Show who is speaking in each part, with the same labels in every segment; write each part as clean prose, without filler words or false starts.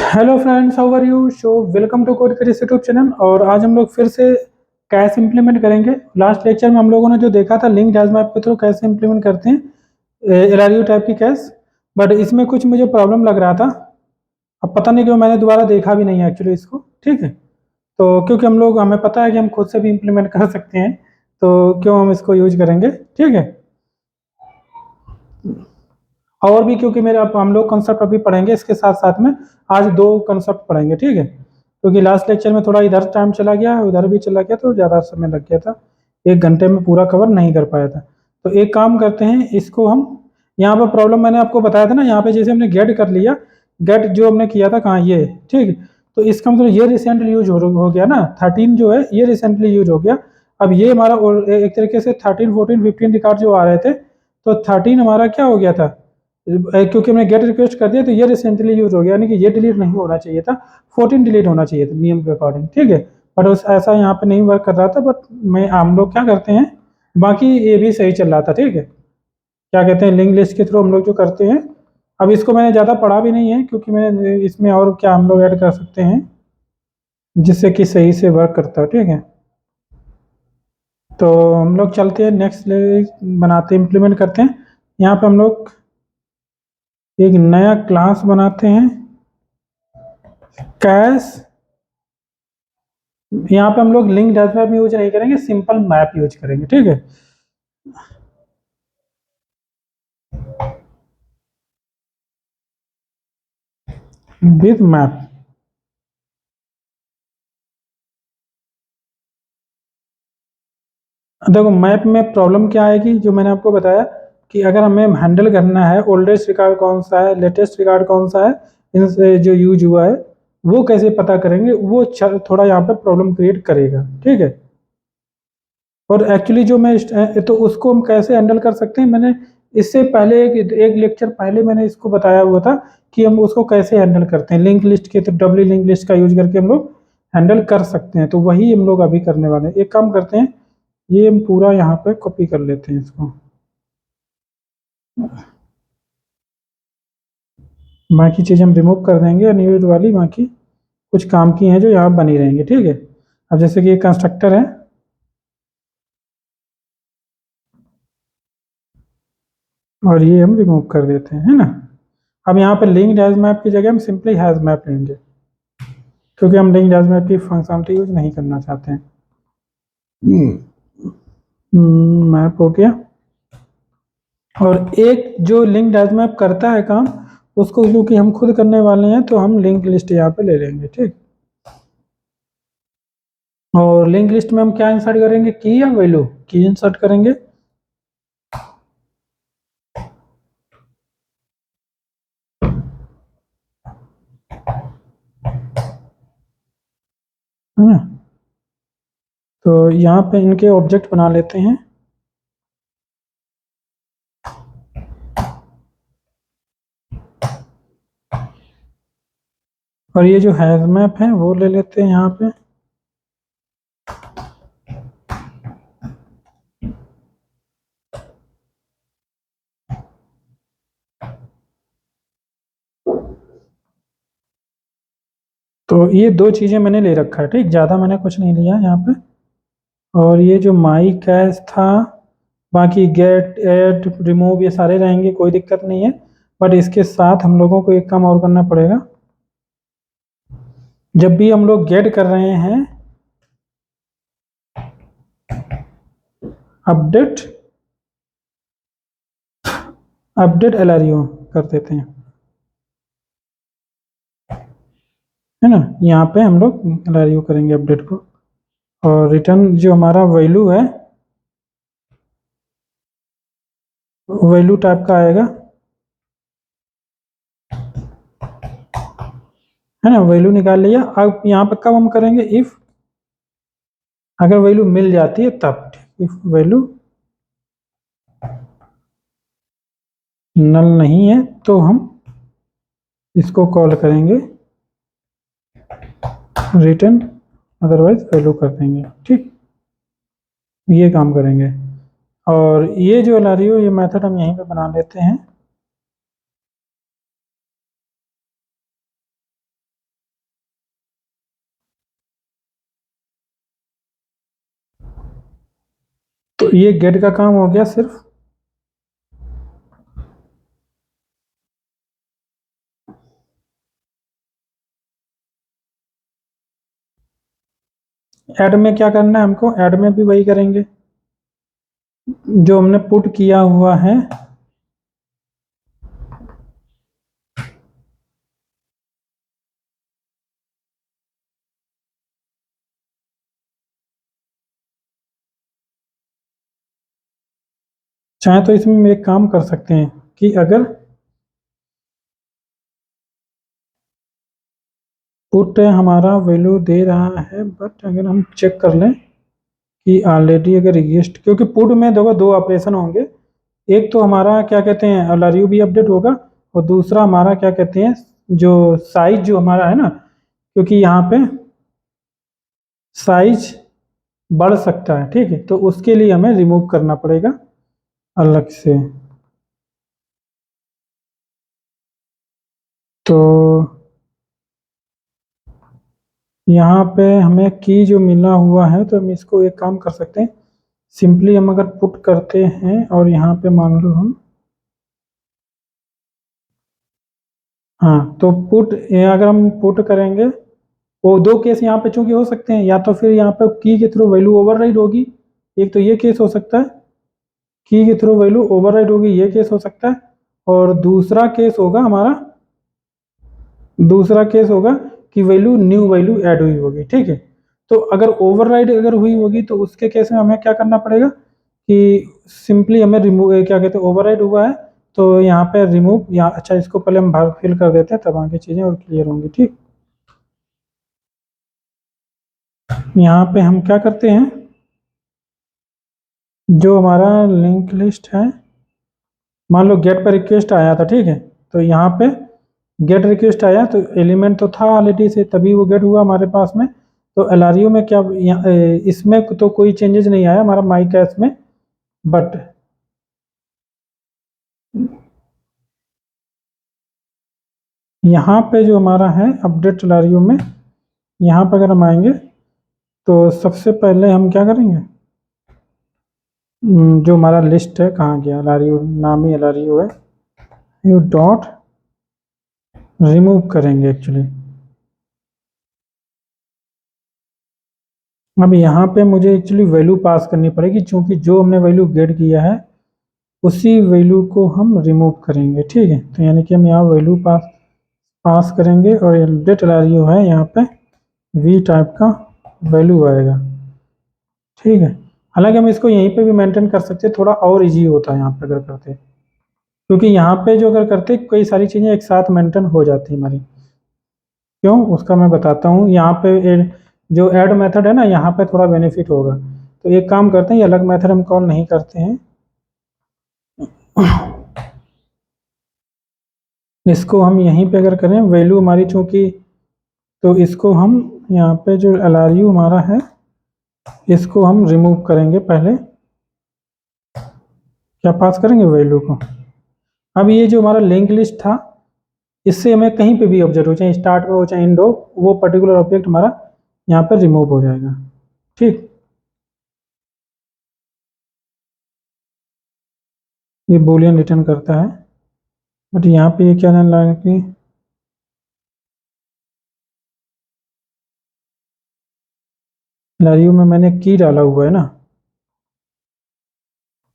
Speaker 1: Hello friends, how are you. Welcome to code create YouTube channel. और आज हम लोग फिर से कैसे इंप्लीमेंट करेंगे। लास्ट लेक्चर में हम लोगों ने जो देखा था लिंक डैश मैप के थ्रू कैसे इंप्लीमेंट करते हैं एलआरयू टाइप की कैश। बट इसमें कुछ मुझे प्रॉब्लम लग रहा था। अब पता नहीं क्यों मैंने दोबारा देखा भी नहीं है एक्चुअली इसको। ठीक है, तो क्योंकि हमें पता है कि हम खुद से भी इंप्लीमेंट कर सकते हैं, तो क्यों हम इसको यूज करेंगे। ठीक है, और भी क्योंकि मेरे अब हम लोग कंसेप्ट अभी पढ़ेंगे इसके साथ साथ में। आज दो कंसेप्ट पढ़ेंगे, ठीक है, क्योंकि लास्ट लेक्चर में थोड़ा इधर टाइम चला गया, उधर भी चला गया, तो ज़्यादा समय लग गया था। 1 घंटे में पूरा कवर नहीं कर पाया था। तो एक काम करते हैं, इसको हम यहाँ पर प्रॉब्लम मैंने आपको बताया था ना, यहाँ पे जैसे हमने गेट कर लिया। गेट जो हमने किया था कहाँ, ये ठीक। तो इसका मतलब ये रिसेंटली यूज हो गया ना, 13 जो है ये रिसेंटली यूज हो गया। अब ये हमारा एक तरीके से 13 14 15 रिकॉर्ड जो आ रहे थे, तो 13 हमारा क्या हो गया था, क्योंकि हमने गेट रिक्वेस्ट कर दिया तो ये रिसेंटली यूज हो गया, यानी कि ये डिलीट नहीं होना चाहिए था। 14 डिलीट होना चाहिए था नियम के अकॉर्डिंग, ठीक है। बट उस ऐसा यहाँ पे नहीं वर्क कर रहा था। बट मैं हम लोग क्या करते हैं, बाकी ये भी सही चल रहा था, ठीक है। क्या कहते हैं, लिंक लिस्ट के थ्रू हम लोग जो करते हैं। अब इसको मैंने ज़्यादा पढ़ा भी नहीं है, क्योंकि मैं इसमें और क्या हम लोग ऐड कर सकते हैं जिससे कि सही से वर्क करता है, ठीक है। तो हम लोग चलते हैं नेक्स्ट बनाते हैं, इम्प्लीमेंट करते हैं। यहाँ पे हम लोग एक नया क्लास बनाते हैं, कैश। यहाँ पे हम लोग लिंक डैश मैप यूज नहीं करेंगे, सिंपल मैप यूज करेंगे, ठीक है। With map. देखो मैप में प्रॉब्लम क्या आएगी, जो मैंने आपको बताया कि अगर हमें हैंडल करना है ओल्डेस्ट रिकॉर्ड कौन सा है, लेटेस्ट रिकॉर्ड कौन सा है, इनसे जो यूज हुआ है वो कैसे पता करेंगे, वो थोड़ा यहाँ पे प्रॉब्लम क्रिएट करेगा, ठीक है। और एक्चुअली जो मैं तो उसको हम कैसे हैंडल कर सकते हैं, मैंने इससे पहले एक लेक्चर पहले मैंने इसको बताया हुआ था कि हम उसको कैसे हैंडल करते हैं। लिंक लिस्ट के तो डब्ल्यू लिंक लिस्ट का यूज करके हम लोग हैंडल कर सकते हैं, तो वही हम लोग अभी करने वाले हैं। एक काम करते हैं, ये हम पूरा यहाँ पे कॉपी कर लेते हैं इसको। बाकी चीज़ हम रिमूव कर देंगे अनयूज वाली, बाकी कुछ काम की हैं जो यहाँ बनी रहेंगी, ठीक है। अब जैसे कि ये कंस्ट्रक्टर है, और ये हम रिमूव कर देते हैं, है ना। अब यहाँ पे लिंक हैज मैप की जगह हम सिंपली हैज मैप लेंगे, क्योंकि हम लिंक डैश मैप की फंक्शनलिटी यूज नहीं करना चाहते हैं। मैप हो गया। और एक जो लिंक डैश मैप करता है काम, उसको क्योंकि हम खुद करने वाले हैं, तो हम लिंक लिस्ट यहाँ पे ले लेंगे, ठीक। और लिंक लिस्ट में हम क्या इंसर्ट करेंगे, की या वैल्यू, की इंसर्ट करेंगे। है ना। तो यहाँ पे इनके ऑब्जेक्ट बना लेते हैं। और ये जो हैज मैप है वो ले लेते हैं यहाँ पे। तो ये दो चीज़ें मैंने ले रखा है, ठीक, ज़्यादा मैंने कुछ नहीं लिया यहाँ पे। और ये जो माई कैश था, बाकी गेट ऐड रिमूव ये सारे रहेंगे, कोई दिक्कत नहीं है। बट इसके साथ हम लोगों को एक काम और करना पड़ेगा। जब भी हम लोग गेट कर रहे हैं, अपडेट अपडेट एलआरयू कर देते हैं, है ना। यहाँ पे हम लोग एलआरयू करेंगे अपडेट को। और रिटर्न जो हमारा वैल्यू है, वैल्यू टाइप का आएगा, है ना। वैल्यू निकाल लिया। अब यहाँ पे कब हम करेंगे, इफ अगर वैल्यू मिल जाती है तब। इफ वैल्यू नल नहीं है तो हम इसको कॉल करेंगे रिटर्न, अदरवाइज वैल्यू कर देंगे, ठीक। ये काम करेंगे। और ये जो एलआरयू ये मेथड हम यहीं पे बना लेते हैं। तो ये गेट का काम हो गया सिर्फ। ऐड में क्या करना है हमको, ऐड में भी वही करेंगे जो हमने पुट किया हुआ है। चाहे तो इसमें हम एक काम कर सकते हैं कि अगर पुट हमारा वैल्यू दे रहा है, बट अगर हम चेक कर लें कि ऑलरेडी अगर रजिस्टर, क्योंकि पुट में देखो दो ऑपरेशन होंगे, एक तो हमारा क्या कहते हैं एलआरयू भी अपडेट होगा, और दूसरा हमारा क्या कहते हैं जो साइज जो हमारा है ना, क्योंकि यहाँ पे साइज बढ़ सकता है, ठीक है, तो उसके लिए हमें रिमूव करना पड़ेगा अलग से। तो यहाँ पे हमें की जो मिला हुआ है, तो हम इसको एक काम कर सकते हैं, सिंपली हम अगर पुट करते हैं और यहाँ पे मान लो हम, हाँ, तो पुट अगर हम पुट करेंगे, वो दो केस यहाँ पे चूंकि हो सकते हैं, या तो फिर यहाँ पे की के थ्रू वैल्यू ओवरराइड होगी, एक तो ये केस हो सकता है, की के थ्रू वैल्यू ओवरराइड होगी, ये केस हो सकता है, और दूसरा केस होगा कि वैल्यू न्यू वैल्यू ऐड हुई होगी, ठीक है। तो अगर ओवरराइड अगर हुई होगी तो उसके केस में हमें क्या करना पड़ेगा कि सिंपली हमें रिमूव, क्या कहते हैं, ओवरराइड हुआ है तो यहाँ पे रिमूव, यहाँ, अच्छा इसको पहले हम भाग फिल कर देते हैं तब आगे चीज़ें और क्लियर होंगी, ठीक। यहाँ पे हम क्या करते हैं, जो हमारा लिंक लिस्ट है, मान लो गेट पर रिक्वेस्ट आया था, ठीक है, तो यहाँ पे गेट रिक्वेस्ट आया तो एलिमेंट तो था ऑलरेडी से, तभी वो गेट हुआ हमारे पास में। तो एलआरयू में क्या, इसमें तो कोई चेंजेस नहीं आया हमारा माई कैश में, बट यहाँ पे जो हमारा है अपडेट एलआरयू में, यहाँ पर अगर हम आएंगे तो सबसे पहले हम क्या करेंगे, जो हमारा लिस्ट है कहाँ गया, एलआरयू नाम ही एलआरयू है, यू डॉट रिमूव करेंगे एक्चुअली। अब यहाँ पे मुझे एक्चुअली वैल्यू पास करनी पड़ेगी, क्योंकि जो हमने वैल्यू गेट किया है उसी वैल्यू को हम रिमूव करेंगे, ठीक है। तो यानी कि हम यहाँ वैल्यू पास करेंगे और अपडेट एलआरयू है, यहाँ पे वी टाइप का वैल्यू आएगा, ठीक है। हालांकि हम इसको यहीं पे भी मेंटेन कर सकते हैं, थोड़ा और इजी होता है यहाँ पे अगर करते, क्योंकि यहाँ पे जो अगर करते कई सारी चीज़ें एक साथ मेंटेन हो जाती है हमारी। क्यों, उसका मैं बताता हूँ। यहाँ पे जो ऐड मेथड है ना, यहाँ पे थोड़ा बेनिफिट होगा, तो एक काम करते हैं, ये अलग मेथड हम कॉल नहीं करते हैं, इसको हम यहीं पे अगर करें वैल्यू हमारी चूंकि, तो इसको हम यहाँ पे जो एलआरयू हमारा है इसको हम रिमूव करेंगे, पहले क्या पास करेंगे वैल्यू को। अब ये जो हमारा लिंक लिस्ट था, इससे हमें कहीं पे भी ऑब्जेक्ट हो, चाहे स्टार्ट में हो चाहे एंड हो, वो पर्टिकुलर ऑब्जेक्ट हमारा यहाँ पर रिमूव हो जाएगा, ठीक। ये बूलियन रिटर्न करता है, बट यहाँ पे ये क्या ध्यान रखना कि एलआरयू में मैंने की डाला हुआ है ना,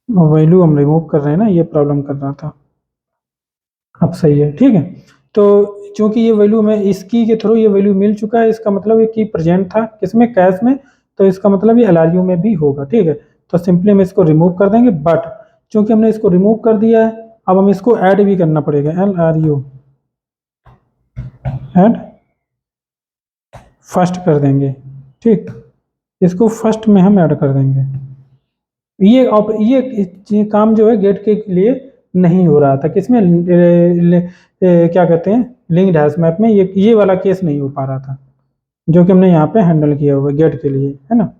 Speaker 1: वैल्यू हम रिमूव कर रहे हैं ना, ये प्रॉब्लम कर रहा था। अब सही है, ठीक है। तो चूंकि ये वैल्यू में इस की के थ्रू ये वैल्यू मिल चुका है, इसका मतलब ये की प्रेजेंट था किसमें, कैश में, तो इसका मतलब ये एलआरयू में भी होगा, ठीक है। तो सिंपली हम इसको रिमूव कर देंगे, बट चूंकि हमने इसको रिमूव कर दिया है, अब हम इसको ऐड भी करना पड़ेगा, एलआरयू ऐड फर्स्ट कर देंगे, ठीक। इसको फर्स्ट में हम ऐड कर देंगे। ये काम जो है गेट के लिए नहीं हो रहा था, किसमें क्या कहते हैं लिंक्ड हैश मैप में, ये वाला केस नहीं हो पा रहा था, जो कि हमने यहाँ पे हैंडल किया हुआ गेट के लिए, है ना।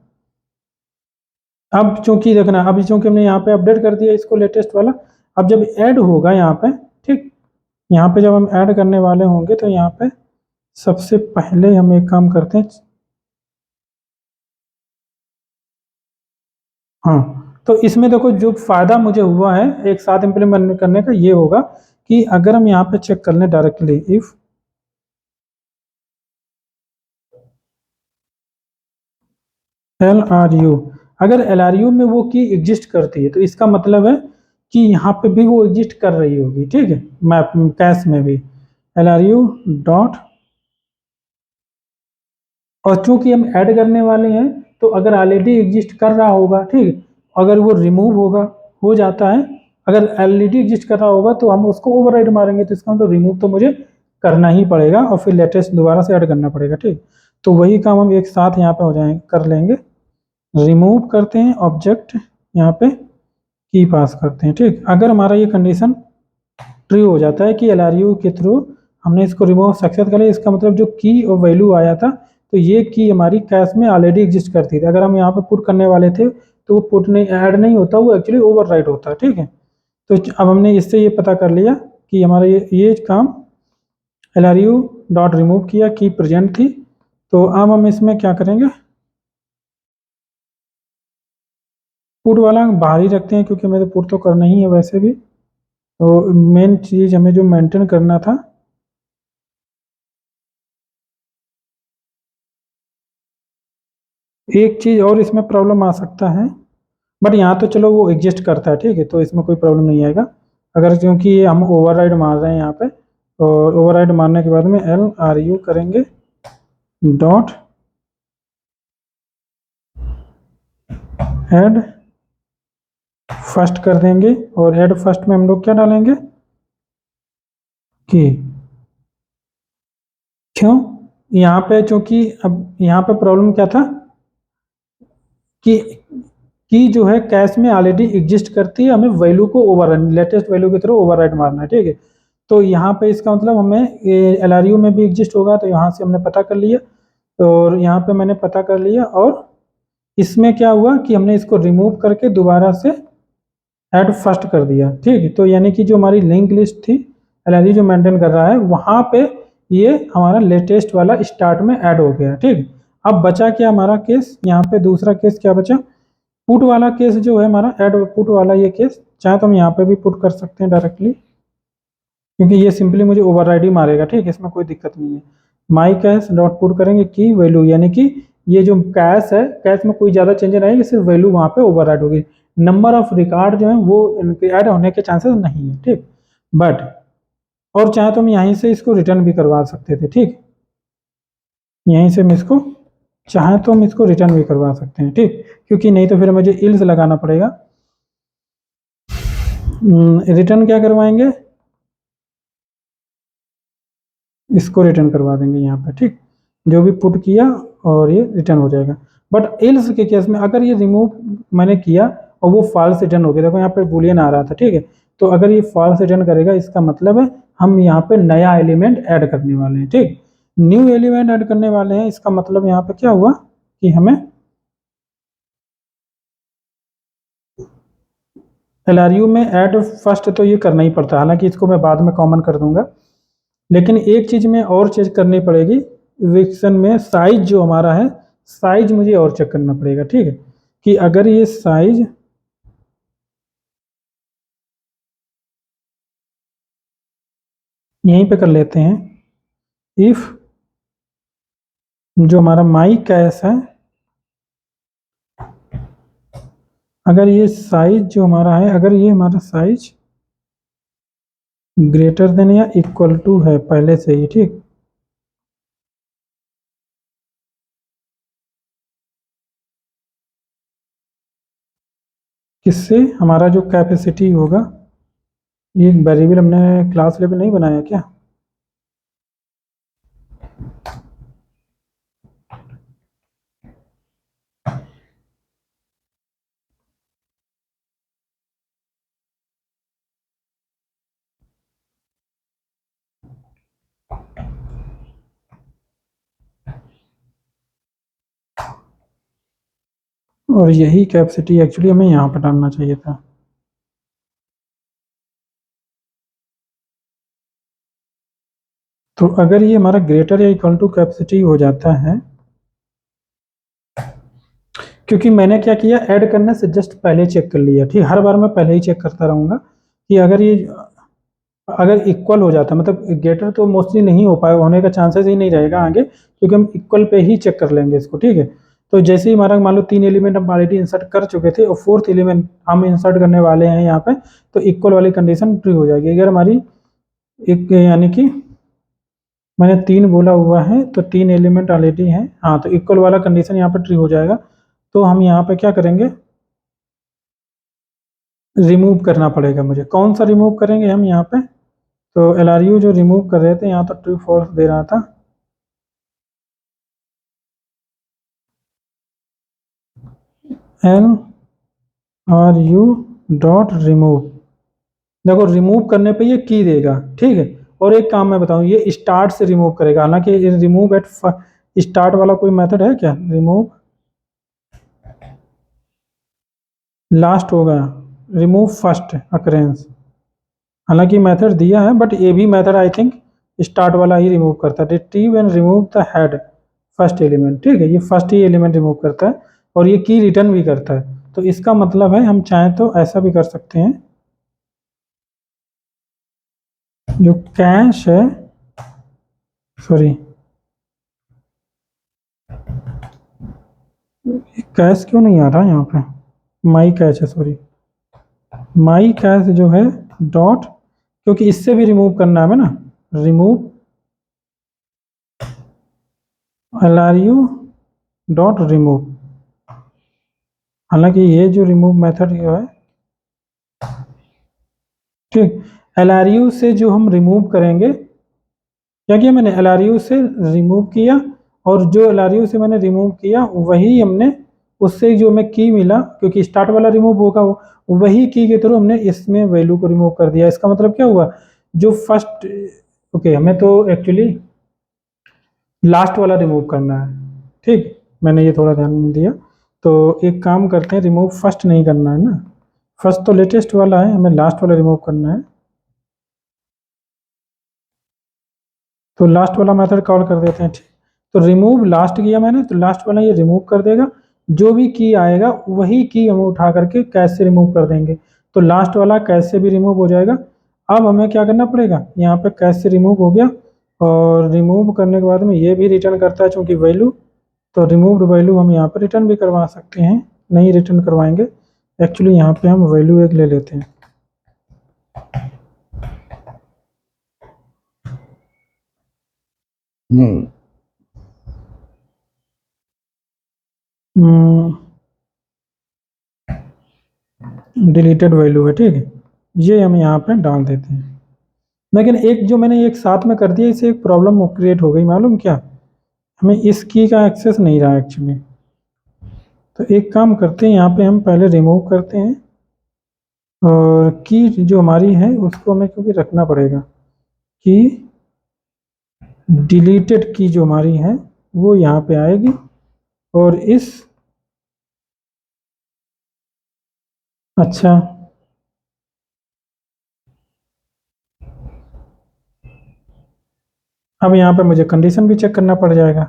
Speaker 1: अब चूंकि देखना, अभी चूंकि हमने यहाँ पे अपडेट कर दिया इसको लेटेस्ट वाला, अब जब ऐड होगा यहाँ पे, ठीक, यहाँ पे जब हम ऐड करने वाले होंगे तो यहाँ पे सबसे पहले हम एक काम करते हैं, हाँ, तो इसमें देखो जो फायदा मुझे हुआ है एक साथ इंप्लीमेंट करने का ये होगा कि अगर हम यहाँ पे चेक कर लें directly, if L R you, अगर एल आर यू में वो की एग्जिस्ट करती है तो इसका मतलब है कि यहाँ पे भी वो एग्जिस्ट कर रही होगी, ठीक है, मैप कैश में भी एल आर यू डॉट, और चूंकि हम ऐड करने वाले हैं तो अगर ऑलरेडी एग्जिस्ट कर रहा होगा, ठीक है, अगर वो रिमूव होगा, हो जाता है, अगर ऑलरेडी एग्जिस्ट कर रहा होगा तो हम उसको ओवरराइड मारेंगे, तो इसका मतलब रिमूव तो मुझे करना ही पड़ेगा और फिर लेटेस्ट दोबारा से ऐड करना पड़ेगा, ठीक। तो वही काम हम एक साथ यहाँ पे हो जाएंगे, कर लेंगे, रिमूव करते हैं ऑब्जेक्ट, यहाँ पे की पास करते हैं, ठीक। अगर हमारा ये कंडीशन ट्रू हो जाता है कि एल आर यू के थ्रू हमने इसको रिमूव सक्सेस कर लिया, इसका मतलब जो की और वैल्यू आया था तो ये की हमारी कैश में ऑलरेडी एग्जिस्ट करती थी, अगर हम यहाँ पे पुट करने वाले थे तो वो पुट नहीं, ऐड नहीं होता, वो एक्चुअली ओवरराइट होता है, ठीक है। तो अब हमने इससे ये पता कर लिया कि हमारा ये काम L R U dot remove किया, की प्रेजेंट थी, तो अब हम इसमें क्या करेंगे, पुट वाला बाहर ही रखते हैं क्योंकि हमें तो पुट तो करना ही है वैसे भी, तो मेन चीज़ हमें जो मेंटेन करना था, एक चीज़ और इसमें प्रॉब्लम आ सकता है, बट यहाँ तो चलो वो एग्जिस्ट करता है, ठीक है, तो इसमें कोई प्रॉब्लम नहीं आएगा, अगर क्योंकि हम ओवरराइड मार रहे हैं यहाँ पे, और ओवरराइड मारने के बाद में एल आर यू करेंगे डॉट ऐड फर्स्ट कर देंगे, और ऐड फर्स्ट में हम लोग क्या डालेंगे, कि क्यों, यहाँ पे चूंकि अब यहाँ पे प्रॉब्लम क्या था कि जो है कैश में ऑलरेडी एग्जिस्ट करती है, हमें वैल्यू को ओवर लेटेस्ट वैल्यू की तरह ओवरराइड मारना है, ठीक है। तो यहाँ पे इसका मतलब हमें एल आर यू में भी एग्जिस्ट होगा, तो यहाँ से हमने पता कर लिया, और यहाँ पे मैंने पता कर लिया, और इसमें क्या हुआ कि हमने इसको रिमूव करके दोबारा से ऐड फर्स्ट कर दिया, ठीक है। तो यानी कि जो हमारी लिंक लिस्ट थी एल आर यू जो मेंटेन कर रहा है वहाँ पे ये हमारा लेटेस्ट वाला स्टार्ट में ऐड हो गया, ठीक। अब बचा क्या हमारा केस, यहाँ पे दूसरा केस क्या बचा, पुट वाला केस जो है हमारा, ऐड पुट वाला ये केस, चाहे तो हम यहाँ पे भी पुट कर सकते हैं डायरेक्टली, क्योंकि ये सिंपली मुझे ओवरराइड ही मारेगा, ठीक है, इसमें कोई दिक्कत नहीं है। माई कैश डॉट पुट करेंगे की वैल्यू, यानी कि ये जो कैश है, कैश में कोई ज़्यादा चेंज नहीं है, सिर्फ वैल्यू वहाँ पे ओवरराइड होगी, नंबर ऑफ रिकॉर्ड जो है वो ऐड होने के चांसेस नहीं है, ठीक। बट और चाहे तो हम यहीं से इसको रिटर्न भी करवा सकते थे, ठीक, यहीं से हम इसको चाहे तो हम इसको रिटर्न भी करवा सकते हैं, ठीक, क्योंकि नहीं तो फिर मुझे इल्स लगाना पड़ेगा। रिटर्न क्या करवाएंगे, इसको रिटर्न करवा देंगे यहाँ पे, ठीक, जो भी पुट किया और ये रिटर्न हो जाएगा। बट एल्स के केस में अगर ये रिमूव मैंने किया और वो फॉल्स रिटर्न हो गया, देखो यहाँ पे बुलियन आ रहा था, ठीक है, तो अगर ये फॉल्स रिटर्न करेगा इसका मतलब है हम यहाँ पे नया एलिमेंट ऐड करने वाले हैं, ठीक, न्यू एलिमेंट ऐड करने वाले हैं, इसका मतलब यहाँ पे क्या हुआ कि हमें एल आर यू में ऐड फर्स्ट तो ये करना ही पड़ता है, हालांकि इसको मैं बाद में कॉमन कर दूंगा, लेकिन एक चीज़ में और चेक करनी पड़ेगी, विक्सन में साइज जो हमारा है, साइज मुझे और चेक करना पड़ेगा, ठीक है, कि अगर ये साइज यहीं पे कर लेते हैं, इफ जो हमारा माई कैश है, अगर ये साइज जो हमारा है, अगर ये हमारा साइज ग्रेटर देन या इक्वल टू है पहले से ही, ठीक, किससे हमारा जो कैपेसिटी होगा, ये वेरिएबल हमने क्लास लेवल नहीं बनाया क्या, और यही कैपेसिटी एक्चुअली हमें यहाँ पर डालना चाहिए था। तो अगर ये हमारा ग्रेटर या इक्वल टू कैपेसिटी हो जाता है, क्योंकि मैंने क्या किया, ऐड करने से जस्ट पहले चेक कर लिया, ठीक। हर बार मैं पहले ही चेक करता रहूँगा कि अगर इक्वल हो जाता, मतलब ग्रेटर तो मोस्टली नहीं हो पाएगा, होने का चांसेस ही नहीं रहेगा आगे, क्योंकि हम इक्वल पे ही चेक कर लेंगे इसको, ठीक है। तो जैसे ही हमारा मान लो 3 एलिमेंट हम ऑलरेडी इंसर्ट कर चुके थे और 4th एलिमेंट हम इंसर्ट करने वाले हैं यहाँ पे, तो इक्वल वाली कंडीशन ट्रू हो जाएगी। अगर हमारी एक यानी कि मैंने 3 बोला हुआ है तो 3 एलिमेंट ऑलरेडी हैं, हाँ, तो इक्वल वाला कंडीशन यहाँ पे ट्रू हो जाएगा। तो हम यहाँ पे क्या करेंगे, रिमूव करना पड़ेगा मुझे। कौन सा रिमूव करेंगे हम यहाँ पे, तो LRU जो रिमूव कर रहे थे यहाँ तो ट्रू फॉल्स दे रहा था, LRU डॉट रिमूव। देखो रिमूव करने पे ये की देगा, ठीक है। और एक काम मैं बताऊं, ये स्टार्ट से रिमूव करेगा, हालांकि रिमूव एट स्टार्ट वाला कोई मेथड है क्या, रिमूव लास्ट हो गया, रिमूव फर्स्ट अकरेंस, हालांकि मेथड दिया है बट ये भी मेथड आई थिंक स्टार्ट वाला ही रिमूव करता है। Retrieve and remove the head first element, ठीक है, ये फर्स्ट ही एलिमेंट रिमूव करता है और ये की रिटर्न भी करता है। तो इसका मतलब है हम चाहें तो ऐसा भी कर सकते हैं, जो कैश है, सॉरी कैश क्यों नहीं आ रहा है यहाँ पे, माई कैश है, सॉरी माई कैश जो है डॉट, क्योंकि इससे भी रिमूव करना है हमें ना, रिमूव LRU डॉट रिमूव। हालांकि ये जो रिमूव मेथड जो है, ठीक, LRU से जो हम रिमूव करेंगे, क्या किया मैंने, LRU से रिमूव किया और जो LRU से मैंने रिमूव किया वही हमने उससे जो हमें की मिला, क्योंकि स्टार्ट वाला रिमूव होगा वही की के थ्रू हमने इसमें वैल्यू को रिमूव कर दिया। इसका मतलब क्या हुआ, जो फर्स्ट, ओके, हमें तो एक्चुअली लास्ट वाला रिमूव करना है, ठीक, मैंने ये थोड़ा ध्यान नहीं दिया। तो एक काम करते हैं, रिमूव फर्स्ट नहीं करना है ना, फर्स्ट तो लेटेस्ट वाला है, हमें लास्ट वाला रिमूव करना है। तो लास्ट वाला मेथड कॉल कर देते हैं, ठीक। तो रिमूव लास्ट किया मैंने, तो लास्ट वाला ये रिमूव कर देगा, जो भी की आएगा वही की हम उठा करके कैश से रिमूव कर देंगे। तो लास्ट वाला कैश से भी रिमूव हो जाएगा। अब हमें क्या करना पड़ेगा, यहाँ पे कैश से रिमूव हो गया और रिमूव करने के बाद में ये भी रिटर्न करता है चूंकि वैल्यू, तो रिमूव्ड वैल्यू हम यहाँ पे रिटर्न भी करवा सकते हैं, नहीं रिटर्न करवाएंगे, एक्चुअली यहाँ पे हम वैल्यू एक ले लेते हैं। डिलीटेड वैल्यू है, ठीक है, ये हम यहाँ पे डाल देते हैं। लेकिन एक जो मैंने एक साथ में कर दिया, इससे एक प्रॉब्लम क्रिएट हो गई, मालूम क्या, हमें इस की का एक्सेस नहीं रहा एक्चुअली। तो एक काम करते हैं, यहाँ पे हम पहले रिमूव करते हैं और की जो हमारी है उसको हमें क्योंकि रखना पड़ेगा, कि डिलीटेड की जो हमारी है वो यहाँ पे आएगी और इस, अच्छा, अब यहाँ पे मुझे कंडीशन भी चेक करना पड़ जाएगा।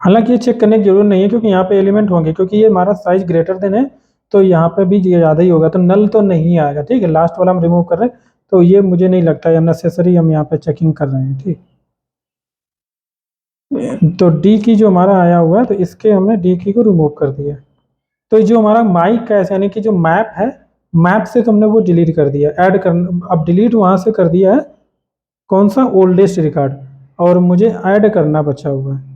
Speaker 1: हालांकि ये चेक करने की जरूरत नहीं है क्योंकि यहाँ पे एलिमेंट होंगे, क्योंकि ये हमारा साइज ग्रेटर देन है, तो यहाँ पे भी ज़्यादा ही होगा, तो नल तो नहीं आएगा, ठीक है। लास्ट वाला हम रिमूव कर रहे हैं, तो ये मुझे नहीं लगता है नेसेसरी, हम यहाँ पे चेकिंग कर रहे हैं, ठीक। तो डी की जो हमारा आया हुआ है, तो इसके हमने डी की को रिमूव कर दिया। तो जो हमारा माई कैश यानी कि जो मैप है, मैप से तो हमने वो डिलीट कर दिया, ऐड कर, अब डिलीट वहाँ से कर दिया है, कौन सा, ओल्डेस्ट रिकॉर्ड, और मुझे ऐड करना बचा हुआ है।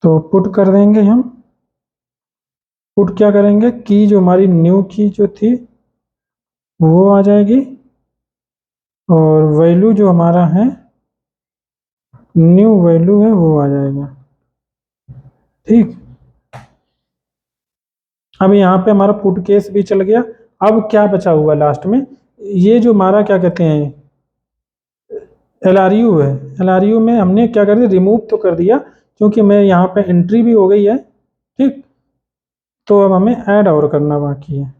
Speaker 1: तो पुट कर देंगे हम, पुट क्या करेंगे, की जो हमारी न्यू की जो थी वो आ जाएगी और वैल्यू जो हमारा है, न्यू वैल्यू है वो आ जाएगा। ठीक। अब यहाँ पे हमारा पुट केस भी चल गया। अब क्या बचा हुआ लास्ट में, ये जो हमारा क्या कहते हैं LRU है, LRU में हमने क्या कर दिया, रिमूव तो कर दिया क्योंकि मैं यहाँ पे एंट्री भी हो गई है। ठीक, तो अब हमें ऐड और करना बाकी है।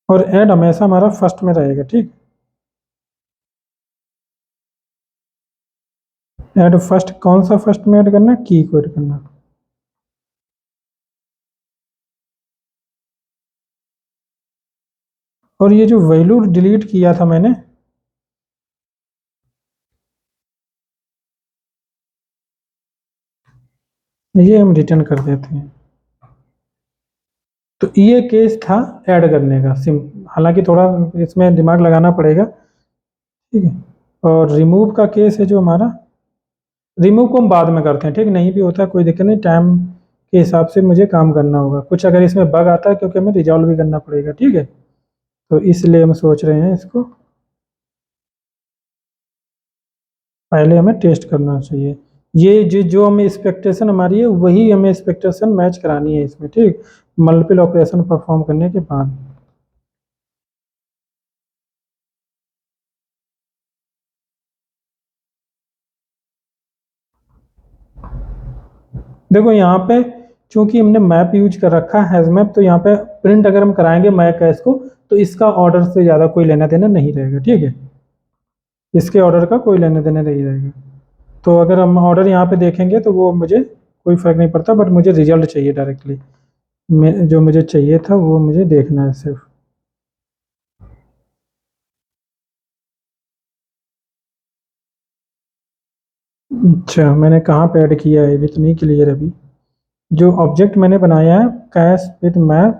Speaker 1: और ऐड हमेशा हमारा फर्स्ट में रहेगा। ठीक, ऐड फर्स्ट, कौन सा फर्स्ट में ऐड करना है, की को ऐड करना। और ये जो वैल्यू डिलीट किया था मैंने, ये हम रिटर्न कर देते हैं। तो ये केस था ऐड करने का, सिम, हालांकि थोड़ा इसमें दिमाग लगाना पड़ेगा। ठीक है, और रिमूव का केस है जो हमारा, रिमूव को हम बाद में करते हैं। ठीक, नहीं भी होता कोई दिक्कत नहीं, टाइम के हिसाब से मुझे काम करना होगा। कुछ अगर इसमें बग आता है क्योंकि हमें रिजॉल्व भी करना पड़ेगा। ठीक है, तो इसलिए हम सोच रहे हैं इसको पहले हमें टेस्ट करना चाहिए। ये जो हमें एक्सपेक्टेशन हमारी है वही हमें एक्सपेक्टेशन मैच करानी है इसमें। ठीक, मल्टीपल ऑपरेशन परफॉर्म करने के बाद। देखो यहाँ पे चूंकि हमने मैप यूज कर रखा है हैज मैप, तो यहाँ पे प्रिंट अगर हम कराएंगे मैप कैश को, तो इसका ऑर्डर से ज़्यादा कोई लेना देना नहीं रहेगा। ठीक है, इसके ऑर्डर का कोई लेना देना नहीं रहेगा। तो अगर हम ऑर्डर यहाँ पे देखेंगे तो वो मुझे कोई फ़र्क नहीं पड़ता, बट मुझे रिजल्ट चाहिए डायरेक्टली। जो मुझे चाहिए था वो मुझे देखना है सिर्फ। अच्छा, मैंने कहाँ पे ऐड किया है अभी तो नहीं क्लियर अभी। जो ऑब्जेक्ट मैंने बनाया है cash with map,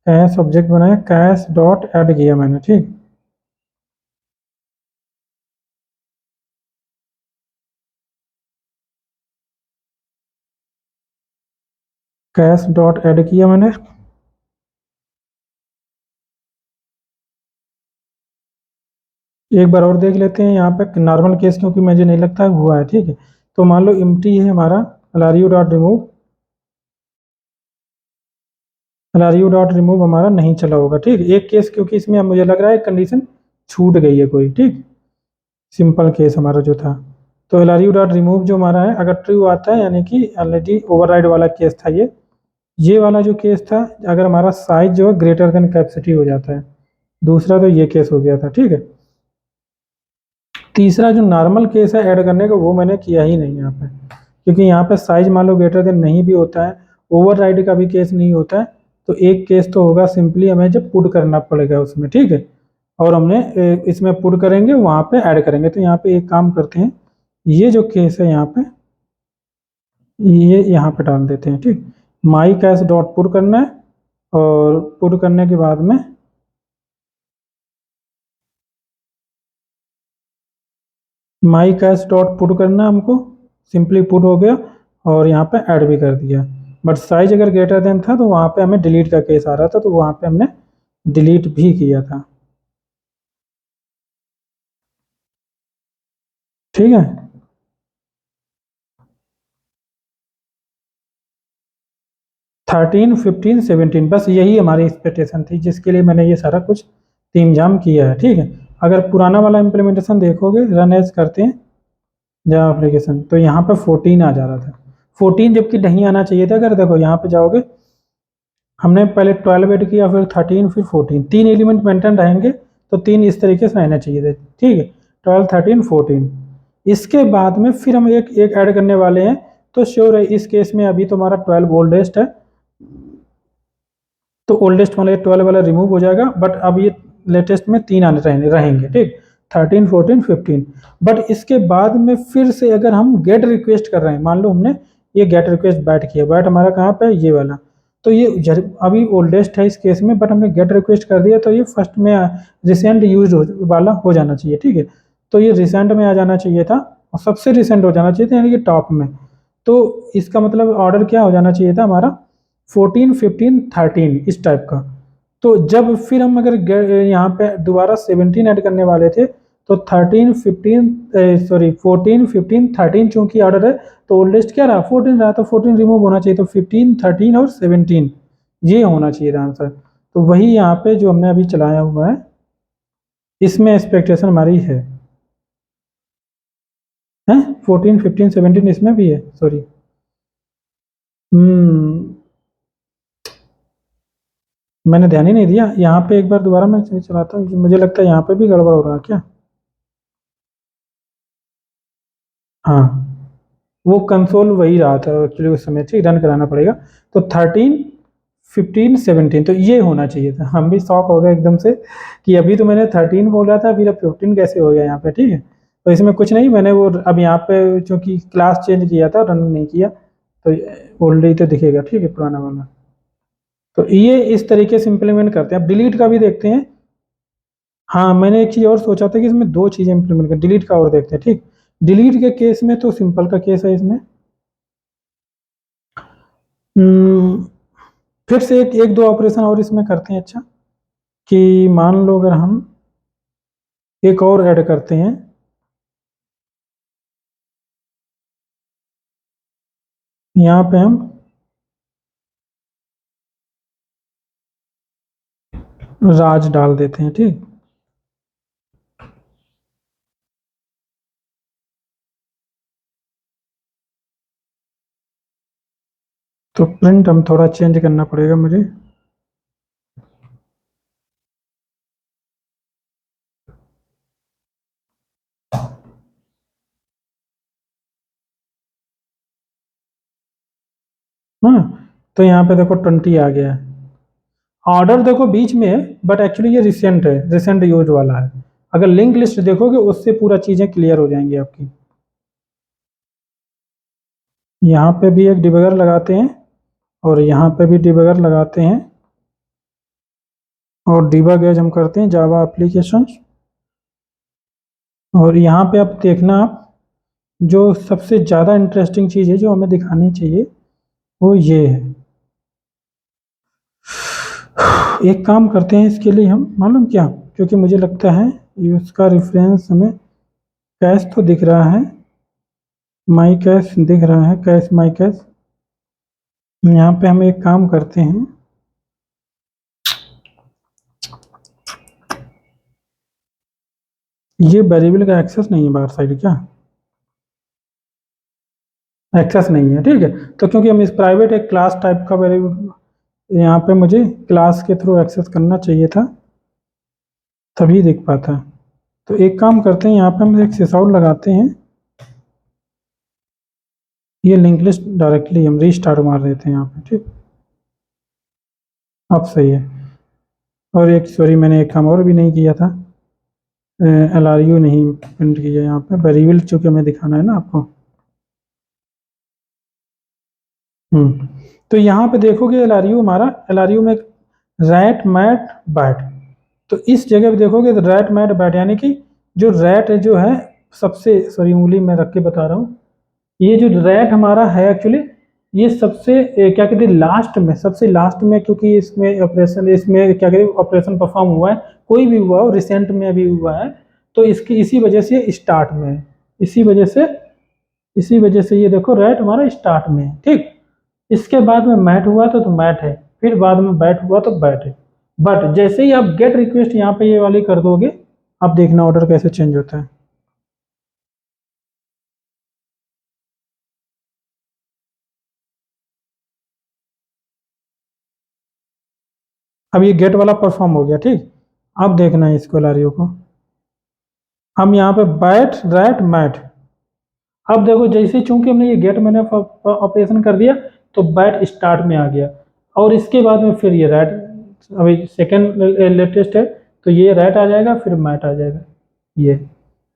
Speaker 1: cash object बनाया, कैश डॉट ऐड किया मैंने। ठीक, कैश डॉट ऐड किया मैंने। एक बार और देख लेते हैं यहाँ पे नॉर्मल केस, क्योंकि मुझे नहीं लगता है हुआ है। ठीक है, तो मान लो एम्प्टी है हमारा, LRU dot remove, LRU dot remove हमारा नहीं चला होगा। ठीक, एक केस क्योंकि इसमें अब मुझे लग रहा है कंडीशन छूट गई है कोई। ठीक, सिंपल केस हमारा जो था, तो एलआरयू डॉट रिमूव जो हमारा है अगर ट्रू आता है यानी कि ऑलरेडी ओवरराइड वाला केस था ये वाला जो केस था, अगर हमारा साइज जो है ग्रेटर देन कैपेसिटी हो जाता है। दूसरा तो ये केस हो गया था। ठीक है, तीसरा जो नॉर्मल केस है ऐड करने का, वो मैंने किया ही नहीं यहाँ पे, क्योंकि यहाँ पे साइज मान लो ग्रेटर देन नहीं भी होता है, ओवरराइड का भी केस नहीं होता है। तो एक केस तो होगा सिंपली हमें जब पुट करना पड़ेगा उसमें। ठीक है, और हमने इसमें पुट करेंगे वहाँ पे ऐड करेंगे। तो यहाँ पे एक काम करते हैं, ये जो केस है यहाँ पे, ये यहाँ पे डाल देते हैं। ठीक, माई कैश डॉट पुट करना है, और पुट करने के बाद में माई कैश डॉट पुट करना है हमको, सिंपली पुट हो गया, और यहाँ पे ऐड भी कर दिया। बट साइज अगर ग्रेटर देन था तो वहाँ पे हमें डिलीट का केस आ रहा था, तो वहाँ पे हमने डिलीट भी किया था। ठीक है, 13, 15, 17 बस यही हमारी एक्सपेक्टेशन थी, जिसके लिए मैंने ये सारा कुछ तीम जाम किया है। ठीक है, अगर पुराना वाला इम्प्लीमेंटेशन देखोगे, रन एज करते हैं जावा एप्लीकेशन, तो यहाँ पे 14 आ जा रहा था, 14 जबकि नहीं आना चाहिए था। अगर देखो यहाँ पे जाओगे, हमने पहले 12 ऐड किया, फिर 13, फिर 14, तीन एलिमेंट मेंटेन रहेंगे, तो तीन इस तरीके से रहना चाहिए थे। ठीक है, 12, 13, 14। इसके बाद में फिर हम एक एक ऐड करने वाले हैं। तो श्योर है इस केस में अभी तो हमारा 12 ओल्डेस्ट है, तो ओल्डेस्ट वाला 12 वाला रिमूव हो जाएगा, बट अब ये लेटेस्ट में तीन आने रहेंगे। ठीक, 13, 14, 15। बट इसके बाद में फिर से अगर हम गेट रिक्वेस्ट कर रहे हैं, मान लो हमने ये गेट रिक्वेस्ट बैट किया, बैट हमारा कहाँ पे है, ये वाला, तो ये अभी ओल्डेस्ट है इस केस में, बट हमने गेट रिक्वेस्ट कर दिया, तो ये फर्स्ट में रिसेंट यूज वाला हो जाना चाहिए। ठीक है, तो ये रिसेंट में आ जाना चाहिए था, और सबसे रिसेंट हो जाना चाहिए था, यानी कि टॉप में। तो इसका मतलब ऑर्डर क्या हो जाना चाहिए था हमारा, 14, 15, 13 इस टाइप का। तो जब फिर हम अगर यहाँ पे दोबारा 17 ऐड करने वाले थे, तो 13 15 सॉरी 14 15 13 चूंकि ऑर्डर है तो ओल्डेस्ट क्या रहा 14 रहा, तो 14 रिमूव होना चाहिए, तो 15 13 और 17 ये होना चाहिए आंसर। तो वही यहाँ पे जो हमने अभी चलाया हुआ है इसमें एक्सपेक्टेशन हमारी है 14 15 17 इसमें भी है, सॉरी मैंने ध्यान ही नहीं दिया। यहाँ पे एक बार दोबारा मैं चलाता हूँ, मुझे लगता है यहाँ पे भी गड़बड़ हो रहा है क्या। हाँ वो कंसोल वही रहा था एक्चुअली उस समय, ठीक रन कराना पड़ेगा। तो 13 15 17 तो ये होना चाहिए था। हम भी शॉक हो गए एकदम से कि अभी तो मैंने 13 बोला था, फिर अब 15 कैसे हो गया यहाँ पे, ठीक है। तो इसमें कुछ नहीं, मैंने वो अब यहाँ पे चूंकि क्लास चेंज किया था, रन नहीं किया, तो ओल्ड ही तो दिखेगा, ठीक है, पुराना वाला। तो ये इस तरीके से इम्प्लीमेंट करते हैं। अब डिलीट का भी देखते हैं। हाँ मैंने एक चीज़ और सोचा था कि इसमें दो चीज़ें इम्प्लीमेंट कर, डिलीट का और देखते हैं, ठीक। डिलीट के केस में तो सिंपल का केस है इसमें। हम्म, फिर से एक एक दो ऑपरेशन और इसमें करते हैं। अच्छा कि मान लो अगर हम एक और ऐड करते हैं, यहाँ पे हम राज डाल देते हैं, ठीक। तो प्रिंट हम थोड़ा चेंज करना पड़ेगा मुझे। हाँ तो यहाँ पे देखो 20 आ गया है। ऑर्डर देखो बीच में है, बट एक्चुअली ये रिसेंट है, रिसेंट यूज वाला है। अगर लिंक लिस्ट देखोगे उससे पूरा चीज़ें क्लियर हो जाएंगी आपकी। यहाँ पे भी एक डिबगर लगाते हैं और यहाँ पे भी डिबगर लगाते हैं, और डिबग एज हम करते हैं जावा एप्लीकेशन। और यहाँ पे आप देखना, आप जो सबसे ज़्यादा इंटरेस्टिंग चीज़ है जो हमें दिखानी चाहिए वो ये है। एक काम करते हैं इसके लिए हम, मालूम क्या, क्योंकि मुझे लगता है ये उसका रेफरेंस हमें कैश तो दिख रहा है, माई कैश दिख रहा है, कैश माई कैश। यहाँ पे हम एक काम करते हैं, ये वेरिएबल का एक्सेस नहीं है बाहर साइड क्या, एक्सेस नहीं है, ठीक है। तो क्योंकि हम इस प्राइवेट एक क्लास टाइप का वेरिएबल, यहाँ पे मुझे क्लास के थ्रू एक्सेस करना चाहिए था तभी दिख पाता। तो एक काम करते हैं, यहाँ पे हम एक सिसआउट लगाते हैं, ये लिंक लिस्ट डायरेक्टली हम रीस्टार्ट मार देते हैं यहाँ पे, ठीक। अब सही है। और एक सॉरी मैंने एक काम और भी नहीं किया था, एल आर यू नहीं प्रिंट किया यहाँ पे, वेरिएबल चूँकि हमें दिखाना है ना आपको। तो यहाँ पे देखोगे एल आर यू हमारा, एल आर यू में रैट मैट बैट, तो इस जगह पे देखोगे तो रैट मैट बैट यानी कि जो रैट जो है सबसे, सॉरी उंगली में रख के बता रहा हूँ, ये जो रैट हमारा है एक्चुअली ये सबसे क्या कहते हैं लास्ट में, सबसे लास्ट में, क्योंकि इसमें ऑपरेशन, इसमें क्या कहते हैं ऑपरेशन परफॉर्म हुआ है, कोई भी हुआ हो, रिसेंट में अभी हुआ है, तो इसकी इसी वजह से स्टार्ट में है, इसी वजह से ये देखो रैट हमारा स्टार्ट में है, ठीक। इसके बाद में मैट हुआ तो मैट है, फिर बाद में बैट हुआ तो बैट है। बट जैसे ही आप गेट रिक्वेस्ट यहाँ पे ये वाली कर दोगे, आप देखना ऑर्डर कैसे चेंज होता है। अब ये गेट वाला परफॉर्म हो गया, ठीक। अब देखना है इसको लारियो को, हम यहाँ पे बैट रैट मैट, अब देखो जैसे चूंकि हमने ये गेट मैंने ऑपरेशन कर दिया तो बैट स्टार्ट में आ गया, और इसके बाद में फिर ये रैट, अभी सेकंड लेटेस्ट है तो ये रैट आ जाएगा, फिर मैट आ जाएगा ये।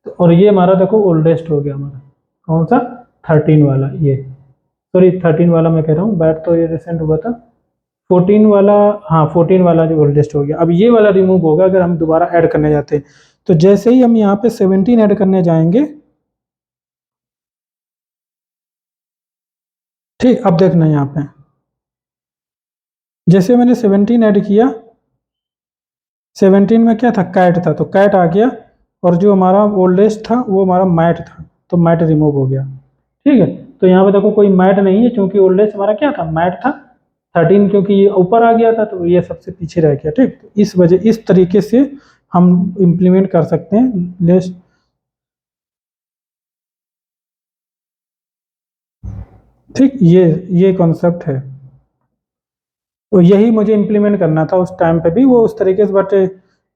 Speaker 1: तो और ये हमारा देखो ओल्डेस्ट हो गया हमारा, कौन सा 13 वाला ये, सॉरी 13 वाला मैं कह रहा हूँ, बैट तो ये रिसेंट हुआ था, 14 वाला, हाँ 14 वाला जो ओल्डेस्ट हो गया। अब ये वाला रिमूव होगा अगर हम दोबारा ऐड करने जाते हैं, तो जैसे ही हम यहाँ पे 17 ऐड करने जाएंगे, ठीक। अब देखना यहाँ पे जैसे मैंने 17 ऐड किया, 17 में क्या था कैट था, तो कैट आ गया, और जो हमारा ओल्डेस्ट था वो हमारा मैट था, तो मैट रिमूव हो गया। ठीक है, तो यहाँ पे देखो कोई मैट नहीं है क्योंकि ओल्डेस्ट हमारा क्या था, मैट था। 13 क्योंकि ये ऊपर आ गया था तो ये सबसे पीछे रह गया। ठीक, तो इस वजह इस तरीके से हम इम्प्लीमेंट कर सकते हैं लिस्ट। ठीक, ये कॉन्सेप्ट है, तो यही मुझे इम्प्लीमेंट करना था उस टाइम पे भी वो उस तरीके से, बट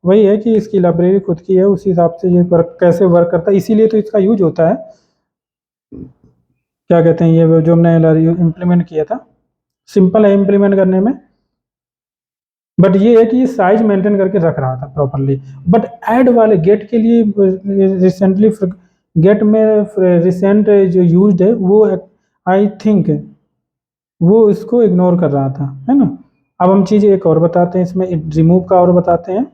Speaker 1: वही है कि इसकी लाइब्रेरी खुद की है, उस हिसाब से ये वर्क कैसे वर्क करता है, इसीलिए तो इसका यूज होता है। क्या कहते हैं, ये जो हमने इम्प्लीमेंट किया था, सिंपल है इम्प्लीमेंट करने में, बट ये है कि ये साइज मेंटेन करके रख रहा था प्रॉपरली। बट ऐड वाले गेट के लिए रिसेंटली गेट में रिसेंट जो यूज्ड है वो आई थिंक वो इसको इग्नोर कर रहा था, है ना। अब हम चीज़ एक और बताते हैं इसमें, रिमूव का और बताते हैं।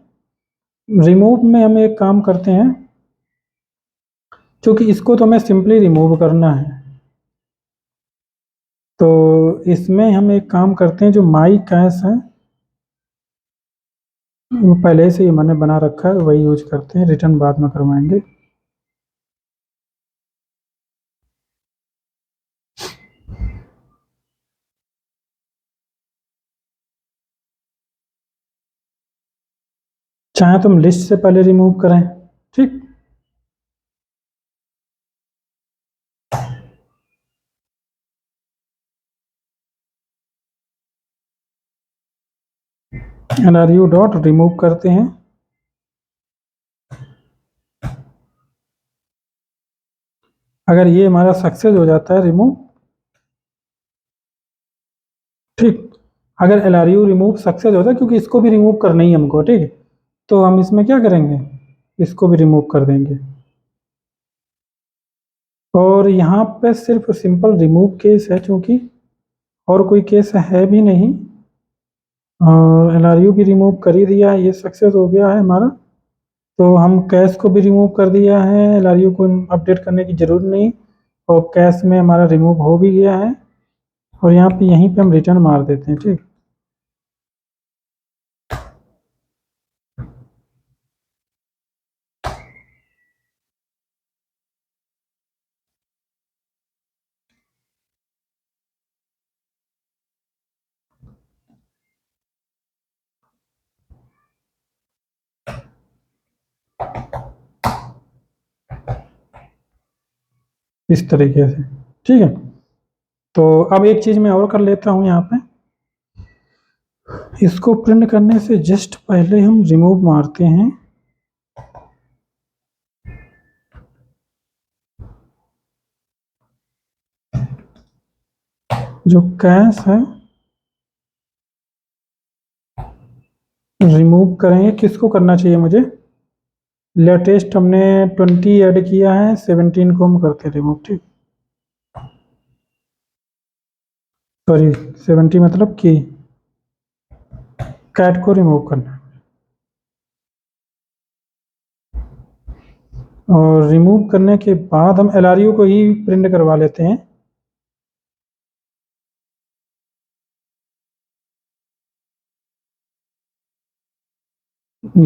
Speaker 1: रिमूव में हम एक काम करते हैं, क्योंकि इसको तो हमें सिंपली रिमूव करना है, तो इसमें हम एक काम करते हैं, जो माई कैश है वो पहले से ही मैंने बना रखा है, वही यूज करते हैं, रिटर्न बाद में करवाएंगे। चाहे तुम लिस्ट से पहले रिमूव करें। ठीक, LRU डॉट रिमूव करते हैं। अगर ये हमारा सक्सेस हो जाता है रिमूव, ठीक, अगर LRU रिमूव सक्सेस होता है, क्योंकि इसको भी रिमूव करना ही हमको, ठीक है, तो हम इसमें क्या करेंगे, इसको भी रिमूव कर देंगे। और यहाँ पे सिर्फ सिंपल रिमूव केस है, क्योंकि और कोई केस है भी नहीं, और LRU भी रिमूव कर ही दिया है, ये सक्सेस हो गया है हमारा। तो हम कैश को भी रिमूव कर दिया है, LRU को अपडेट करने की ज़रूरत नहीं, और कैश में हमारा रिमूव हो भी गया है। और यहाँ पे यहीं पे हम रिटर्न मार देते हैं। ठीक, इस तरीके से। ठीक है, तो अब एक चीज़ मैं और कर लेता हूँ यहाँ पे, इसको प्रिंट करने से जस्ट पहले हम रिमूव मारते हैं। जो कैश है रिमूव करेंगे, किसको करना चाहिए मुझे, लेटेस्ट हमने 20 ऐड किया है, 17 को हम करते रिमूव। ठीक, सॉरी 70 मतलब कि कैट को रिमूव करना है। और रिमूव करने के बाद हम LRU को ही प्रिंट करवा लेते हैं।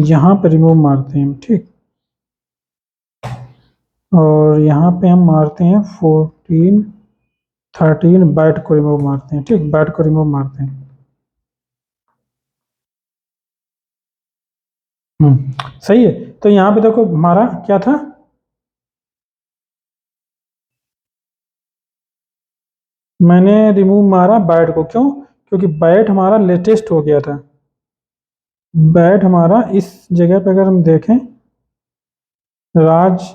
Speaker 1: यहाँ पे रिमूव मारते हैं हम। ठीक, और यहाँ पे हम मारते हैं 14 13 बैट को रिमूव मारते हैं। ठीक, बैट को रिमूव मारते हैं। सही है, तो यहाँ पे देखो हमारा क्या था, मैंने रिमूव मारा बैट को, क्यों, क्योंकि बैट हमारा लेटेस्ट हो गया था। बैट हमारा इस जगह पे अगर हम देखें, राज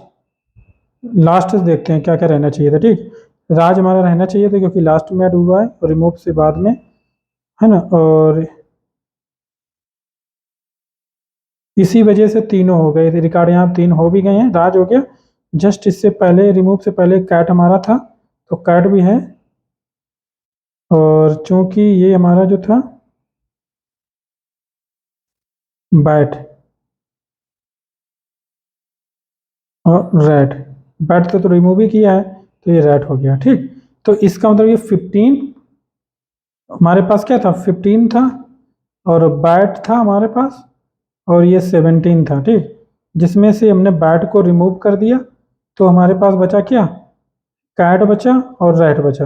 Speaker 1: लास्ट से देखते हैं क्या क्या रहना चाहिए था। ठीक, राज हमारा रहना चाहिए था क्योंकि लास्ट में ऐड हुआ है, और रिमूव से बाद में, है ना। और इसी वजह से तीनों हो गए थे रिकॉर्ड, यहाँ 3 हो भी गए हैं, राज हो गया। जस्ट इससे पहले रिमूव से पहले कैट हमारा था, तो कैट भी है। और चूंकि ये हमारा जो था बैट और रेड, बैट तो रिमूव ही किया है, तो ये रेड हो गया। ठीक, तो इसका मतलब ये 15 हमारे पास क्या था, 15 था, और बैट था हमारे पास, और ये 17 था। ठीक, जिसमें से हमने बैट को रिमूव कर दिया, तो हमारे पास बचा क्या, कैट बचा और रैट बचा,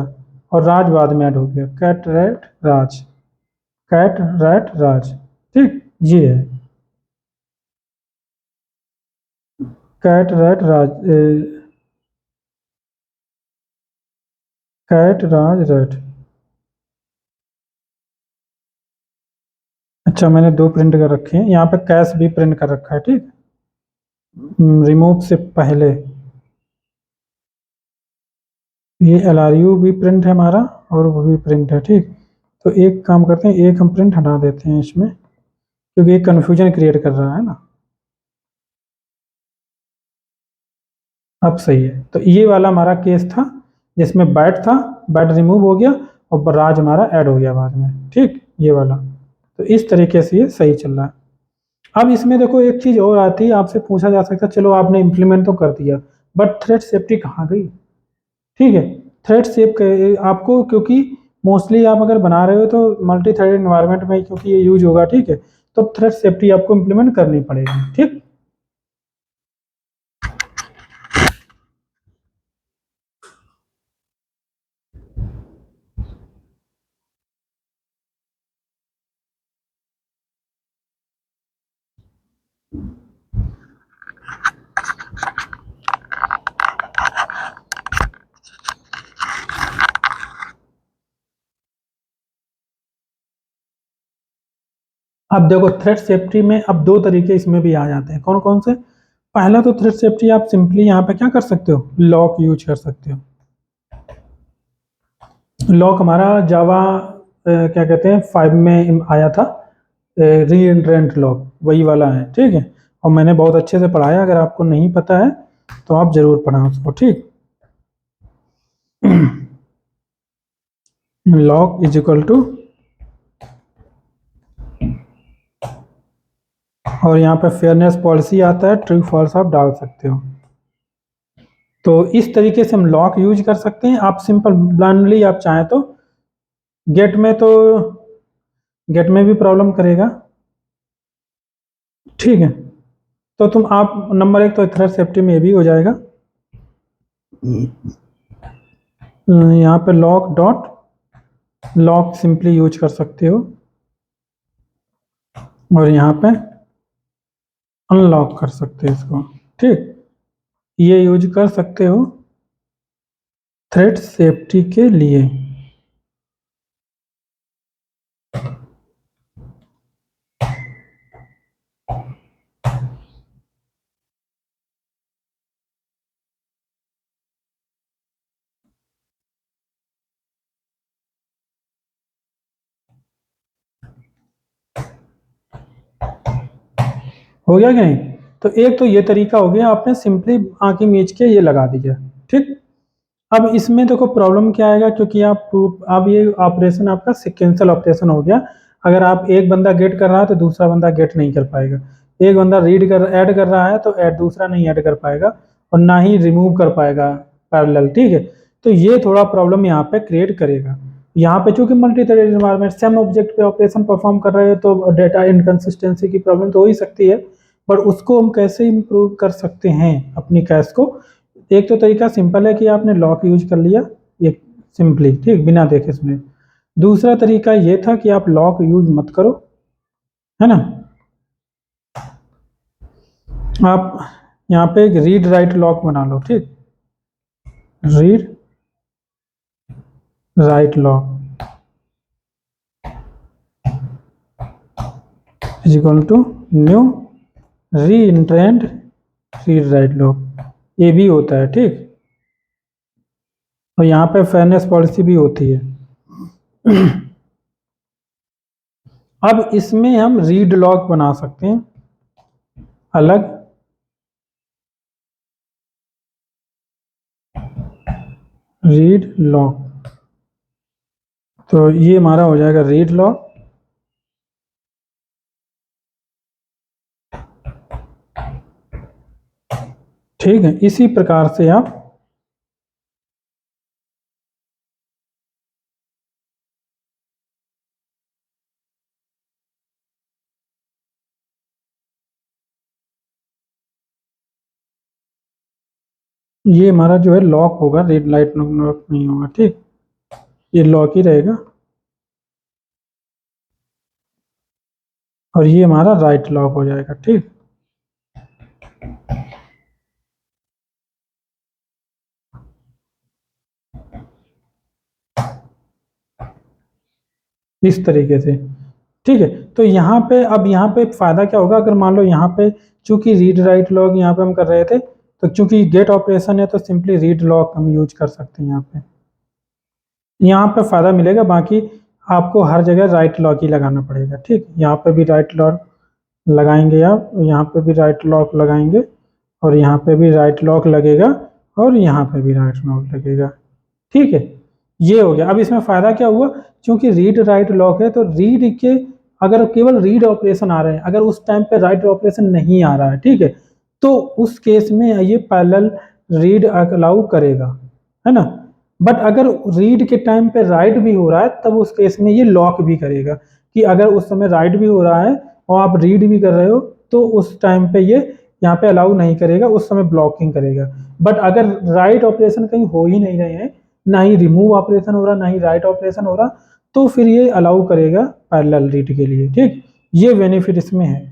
Speaker 1: और राज बाद में ऐड हो गया, कैट रैट राज, कैट रैट राज। ठीक, ये है कैट रैट राज, कैट राज रैट। अच्छा, मैंने दो प्रिंट कर रखे हैं, यहाँ पे कैश भी प्रिंट कर रखा है। ठीक, रिमूव से पहले ये LRU भी प्रिंट है हमारा, और वो भी प्रिंट है। ठीक, तो एक काम करते हैं, एक हम प्रिंट हटा देते हैं इसमें, क्योंकि ये कन्फ्यूजन क्रिएट कर रहा है ना। अब सही है, तो ये वाला हमारा केस था जिसमें बैट था, बैट रिमूव हो गया और राज हमारा ऐड हो गया बाद में। ठीक, ये वाला, तो इस तरीके से ये सही चल रहा है। अब इसमें देखो एक चीज और आती है, आपसे पूछा जा सकता है, चलो आपने इम्प्लीमेंट तो कर दिया, बट थ्रेड सेफ्टी कहाँ गई। ठीक है, थ्रेड सेफ आपको, क्योंकि मोस्टली आप अगर बना रहे हो तो मल्टी थ्रेड इन्वायरमेंट में क्योंकि ये यूज होगा। ठीक है, तो थ्रेड सेफ्टी आपको इम्प्लीमेंट करनी पड़ेगी। ठीक, अब देखो थ्रेड सेफ्टी में अब दो तरीके इसमें भी आ जाते हैं, कौन कौन से। पहला तो थ्रेड सेफ्टी आप सिंपली यहाँ पे क्या कर सकते हो, लॉक यूज कर सकते हो। लॉक हमारा जावा क्या कहते हैं 5 में आया था, री एंट्रेंट लॉक वही वाला है। ठीक है, और मैंने बहुत अच्छे से पढ़ाया, अगर आपको नहीं पता है तो आप जरूर पढ़ा उसको। ठीक, लॉक इज इक्वल टू, और यहाँ पे फेयरनेस पॉलिसी आता है, ट्रू फॉल्स आप डाल सकते हो। तो इस तरीके से हम लॉक यूज कर सकते हैं। आप सिंपल ब्लाइंडली आप चाहें तो गेट में, तो गेट में भी प्रॉब्लम करेगा। ठीक है, तो तुम आप नंबर एक तो थ्रेड सेफ्टी में ये भी हो जाएगा। यहाँ पे lock dot lock simply use कर सकते हो, और यहाँ पे अनलॉक कर सकते हो इसको। ठीक, ये यूज कर सकते हो थ्रेड सेफ्टी के लिए। हो गया कि नहीं। तो एक तो ये तरीका हो गया, आपने सिंपली आंखें मीच के ये लगा दीजिए। ठीक, अब इसमें देखो प्रॉब्लम क्या आएगा, क्योंकि आप अब ये ऑपरेशन आपका सिक्वेंशियल ऑपरेशन हो गया। अगर आप एक बंदा गेट कर रहा है तो दूसरा बंदा गेट नहीं कर पाएगा, एक बंदा रीड कर ऐड कर रहा है तो ऐड दूसरा नहीं ऐड कर पाएगा, और ना ही रिमूव कर पाएगा पैरेलल। ठीक है, तो ये थोड़ा प्रॉब्लम यहाँ पे क्रिएट करेगा। यहाँ पे चूंकि multi threaded environment same object पे ऑपरेशन परफॉर्म कर रहे हैं, तो डेटा इनकंसिस्टेंसी की प्रॉब्लम तो हो ही सकती है। पर उसको हम कैसे इम्प्रूव कर सकते हैं अपनी कैश को। एक तो तरीका सिंपल है कि आपने लॉक यूज कर लिया, एक सिंपली, ठीक, बिना देखे सुने। दूसरा तरीका ये था कि आप लॉक यूज मत करो, है ना। आप यहाँ पे एक रीड राइट लॉक बना लो। ठीक, read write lock is equal to new reentrant read write lock, ये भी होता है। ठीक, और यहाँ पे फेयरनेस पॉलिसी भी होती है। अब इसमें हम रीड लॉक बना सकते हैं अलग, रीड लॉक, तो ये हमारा हो जाएगा रीड लॉक। ठीक है, इसी प्रकार से आप ये हमारा जो है लॉक होगा, रेड लाइट लॉक नहीं होगा, ठीक, ये लॉक ही रहेगा। और ये हमारा राइट लॉक हो जाएगा, ठीक। इस तरीके से, ठीक है। तो यहाँ पे अब यहाँ पे फायदा क्या होगा, अगर मान लो यहाँ पे चूंकि रीड राइट लॉक यहाँ पे हम कर रहे थे, तो चूंकि गेट ऑपरेशन है तो सिंपली रीड लॉक हम यूज कर सकते हैं यहाँ पे। यहाँ पे फायदा मिलेगा, बाकी आपको हर जगह राइट लॉक ही लगाना पड़ेगा, ठीक। यहाँ पे भी राइट लॉक लगाएंगे आप, यहाँ पे भी राइट लॉक लगाएंगे, और यहाँ पे भी राइट लॉक लगेगा, और यहाँ पे भी राइट लॉक लगेगा, ठीक है। ये हो गया। अब इसमें फायदा क्या हुआ, क्योंकि रीड राइट लॉक है तो रीड के अगर केवल रीड ऑपरेशन आ रहे हैं, अगर उस टाइम पे राइट ऑपरेशन नहीं आ रहा है, ठीक है, तो उस केस में ये पैरेलल रीड अलाउ करेगा, है ना। बट अगर रीड के टाइम पे राइट भी हो रहा है, तब उस केस में ये लॉक भी करेगा, कि अगर उस समय राइट भी हो रहा है और आप रीड भी कर रहे हो, तो उस टाइम पे ये यहाँ पे अलाउ नहीं करेगा, उस समय ब्लॉकिंग करेगा। बट अगर राइट ऑपरेशन कहीं हो ही नहीं रहे हैं, ना ही रिमूव ऑपरेशन हो रहा, ना ही राइट ऑपरेशन हो रहा, तो फिर ये अलाउ करेगा पैरेलल रीड के लिए, ठीक। ये बेनिफिट इसमें है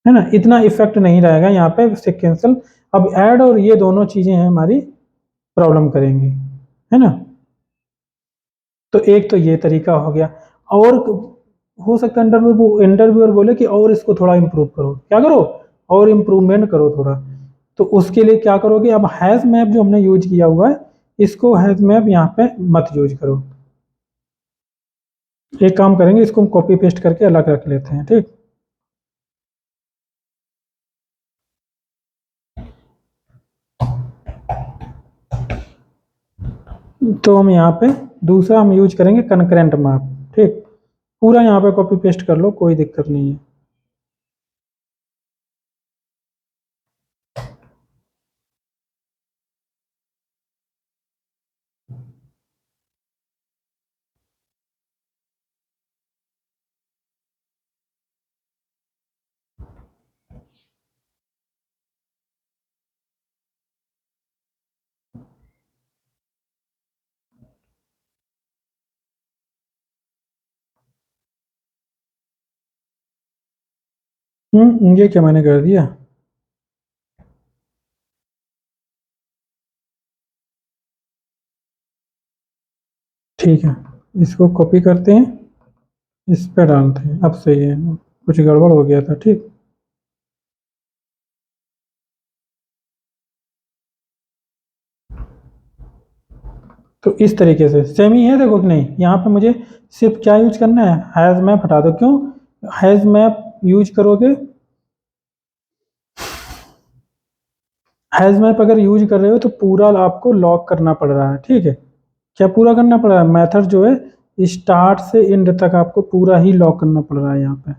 Speaker 1: ना। इतना इफेक्ट नहीं रहेगा यहाँ पे सिक्वेंशियल। अब ऐड और ये दोनों चीजें हैं हमारी प्रॉब्लम करेंगी, है ना। तो एक तो ये तरीका हो गया। और हो सकता है इंटरव्यूअर बोले कि और इसको थोड़ा इम्प्रूव करो, क्या करो, और इम्प्रूवमेंट करो थोड़ा। तो उसके लिए क्या करोगे, अब हैश मैप जो हमने यूज किया हुआ है, इसको हैश मैप यहाँ पे मत यूज करो। एक काम करेंगे, इसको हम कॉपी पेस्ट करके अलग रख लेते हैं, ठीक। तो हम यहाँ पे दूसरा हम यूज करेंगे कनकरेंट मैप, ठीक। पूरा यहाँ पे कॉपी पेस्ट कर लो, कोई दिक्कत नहीं है। ये क्या मैंने कर दिया। ठीक है, इसको कॉपी करते हैं, इस पे डालते हैं, अब सही है, कुछ गड़बड़ हो गया था, ठीक। तो इस तरीके से सेम ही है, देखो कि नहीं, यहाँ पे मुझे सिर्फ क्या यूज करना है, हैज मैप हटा दो। क्यों हैज मैप यूज करोगे, हैज मैप अगर यूज कर रहे हो तो पूरा आपको लॉक करना पड़ रहा है, ठीक है। क्या पूरा करना पड़ रहा है, मेथड जो है स्टार्ट से एंड तक आपको पूरा ही लॉक करना पड़ रहा है यहाँ पे,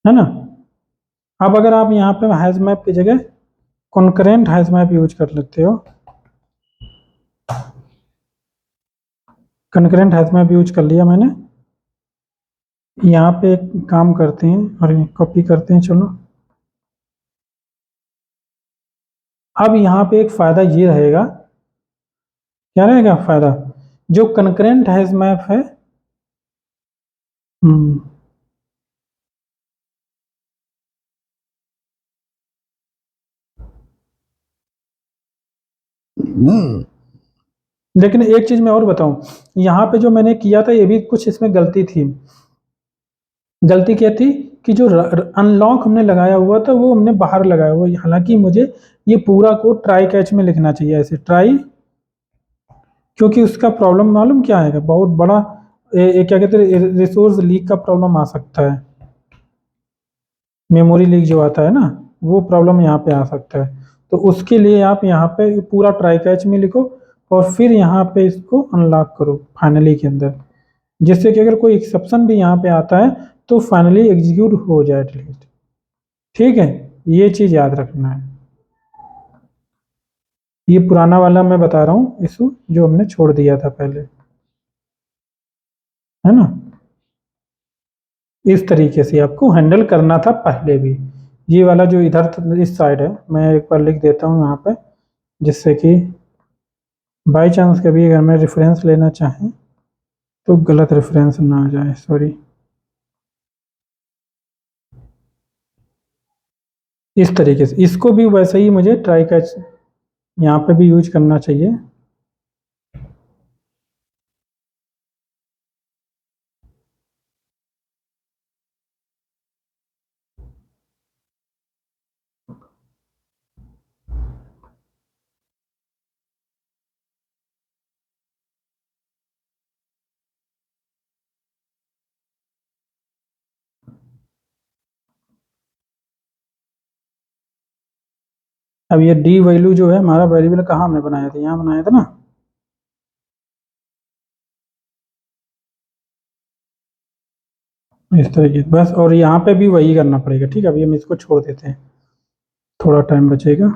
Speaker 1: है ना। अब अगर आप यहाँ पे हैज मैप की जगह कॉन्करेंट हैज मैप यूज कर लेते हो, कॉन्करेंट हैज मैप यूज कर लिया मैंने। यहाँ पे एक काम करते हैं और कॉपी करते हैं, चलो। अब यहाँ पे एक फायदा ये रहेगा, क्या रहेगा फायदा, जो कनकरेंट हैज मैप है, हम्म, लेकिन एक चीज मैं और बताऊं, यहाँ पे जो मैंने किया था ये भी कुछ इसमें गलती थी। गलती क्या थी कि जो अनलॉक हमने लगाया हुआ था वो हमने बाहर लगाया हुआ, हालांकि मुझे ये पूरा कोड ट्राई कैच में लिखना चाहिए, ऐसे ट्राई, क्योंकि उसका प्रॉब्लम मालूम क्या है, बहुत बड़ा क्या कहते हैं, रिसोर्स लीक का प्रॉब्लम आ सकता है, मेमोरी लीक जो आता है ना, वो प्रॉब्लम यहाँ पे आ सकता है। तो उसके लिए आप यहाँ पे पूरा ट्राई कैच में लिखो, और फिर यहाँ पे इसको अनलॉक करो फाइनली के अंदर, जिससे कि अगर कोई एक्सेप्शन भी यहाँ पे आता है तो फाइनली एग्जीक्यूट हो जाए एटलीस्ट, ठीक है। ये चीज़ याद रखना है। ये पुराना वाला मैं बता रहा हूँ इशू, जो हमने छोड़ दिया था पहले, है ना। इस तरीके से आपको हैंडल करना था पहले भी, ये वाला जो इधर इस साइड है, मैं एक बार लिख देता हूँ यहाँ पे, जिससे कि बाई चांस कभी अगर मैं रेफरेंस लेना चाहें तो गलत रेफरेंस ना आ जाए, सॉरी। इस तरीके से इसको भी वैसे ही मुझे ट्राई कैच यहाँ पे भी यूज करना चाहिए। अब ये डी वैल्यू जो है हमारा वेरिएबल कहाँ हमने बनाया था, यहाँ बनाया था ना। इस तरीके से बस, और यहाँ पे भी वही करना पड़ेगा, ठीक है। अभी हम इसको छोड़ देते हैं, थोड़ा टाइम बचेगा।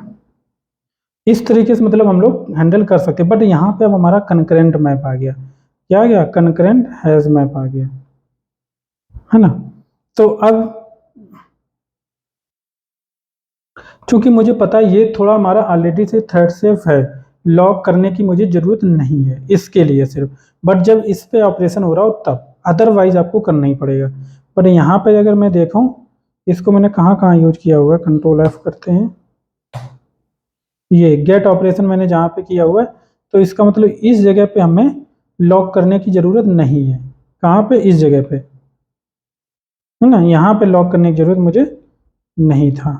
Speaker 1: इस तरीके से मतलब हम लोग हैंडल कर सकते हैं, बट यहाँ पे अब हमारा कंकरेंट मैप आ गया। क्या आ गया? कंकरेंट हैज मैप आ गया, है ना। तो अब चूंकि मुझे पता है ये थोड़ा हमारा ऑलरेडी से थ्रेड सेफ है, लॉक करने की मुझे ज़रूरत नहीं है इसके लिए सिर्फ, बट जब इस पे ऑपरेशन हो रहा हो तब, अदरवाइज आपको करना ही पड़ेगा। बट यहाँ पे अगर मैं देखूँ, इसको मैंने कहाँ कहाँ यूज किया हुआ है, कंट्रोल एफ करते हैं, ये गेट ऑपरेशन मैंने जहाँ पे किया हुआ है, तो इसका मतलब इस जगह पे हमें लॉक करने की ज़रूरत नहीं है। कहाँ पे? इस जगह पे, है ना। यहाँ पे लॉक करने की ज़रूरत मुझे नहीं था,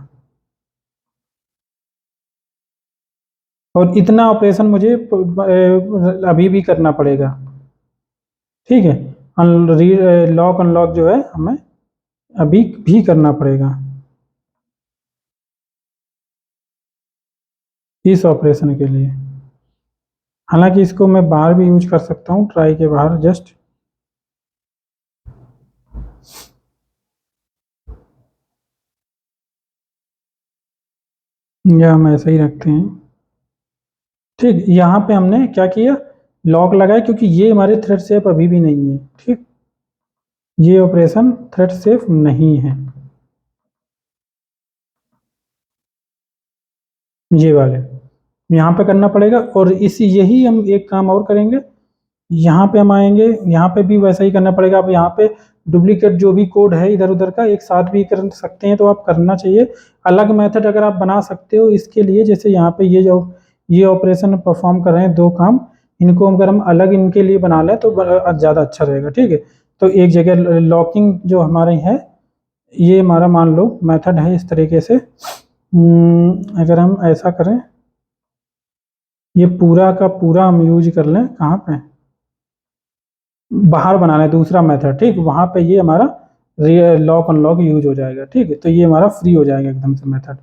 Speaker 1: और इतना ऑपरेशन मुझे अभी भी करना पड़ेगा, ठीक है। लॉक अनलॉक जो है हमें अभी भी करना पड़ेगा इस ऑपरेशन के लिए। हालांकि इसको मैं बाहर भी यूज कर सकता हूँ, ट्राई के बाहर जस्ट, या हम ऐसे ही रखते हैं, ठीक। यहाँ पे हमने क्या किया, लॉक लगाया, क्योंकि ये हमारे थ्रेड सेफ अभी भी नहीं है, ठीक। ये ऑपरेशन थ्रेड सेफ नहीं है, ये वाले यहाँ पे करना पड़ेगा। और इसी यही हम एक काम और करेंगे, यहाँ पे हम आएंगे, यहाँ पे भी वैसा ही करना पड़ेगा। अब यहाँ पे डुप्लीकेट जो भी कोड है इधर उधर का एक साथ भी कर सकते हैं, तो आप करना चाहिए। अलग मेथड अगर आप बना सकते हो इसके लिए, जैसे यहाँ पे ये जो ये ऑपरेशन परफॉर्म कर रहे हैं दो काम, इनको अगर हम अलग इनके लिए बना लें तो ज़्यादा अच्छा रहेगा, ठीक है। तो एक जगह लॉकिंग जो हमारे है, ये हमारा मान लो मेथड है इस तरीके से। अगर हम ऐसा करें, ये पूरा का पूरा हम यूज कर लें, कहाँ पे? बाहर बनाना है दूसरा मेथड, ठीक। वहाँ पे ये हमारा लॉक अनलॉक यूज हो जाएगा, ठीक है। तो ये हमारा फ्री हो जाएगा एकदम से मेथड।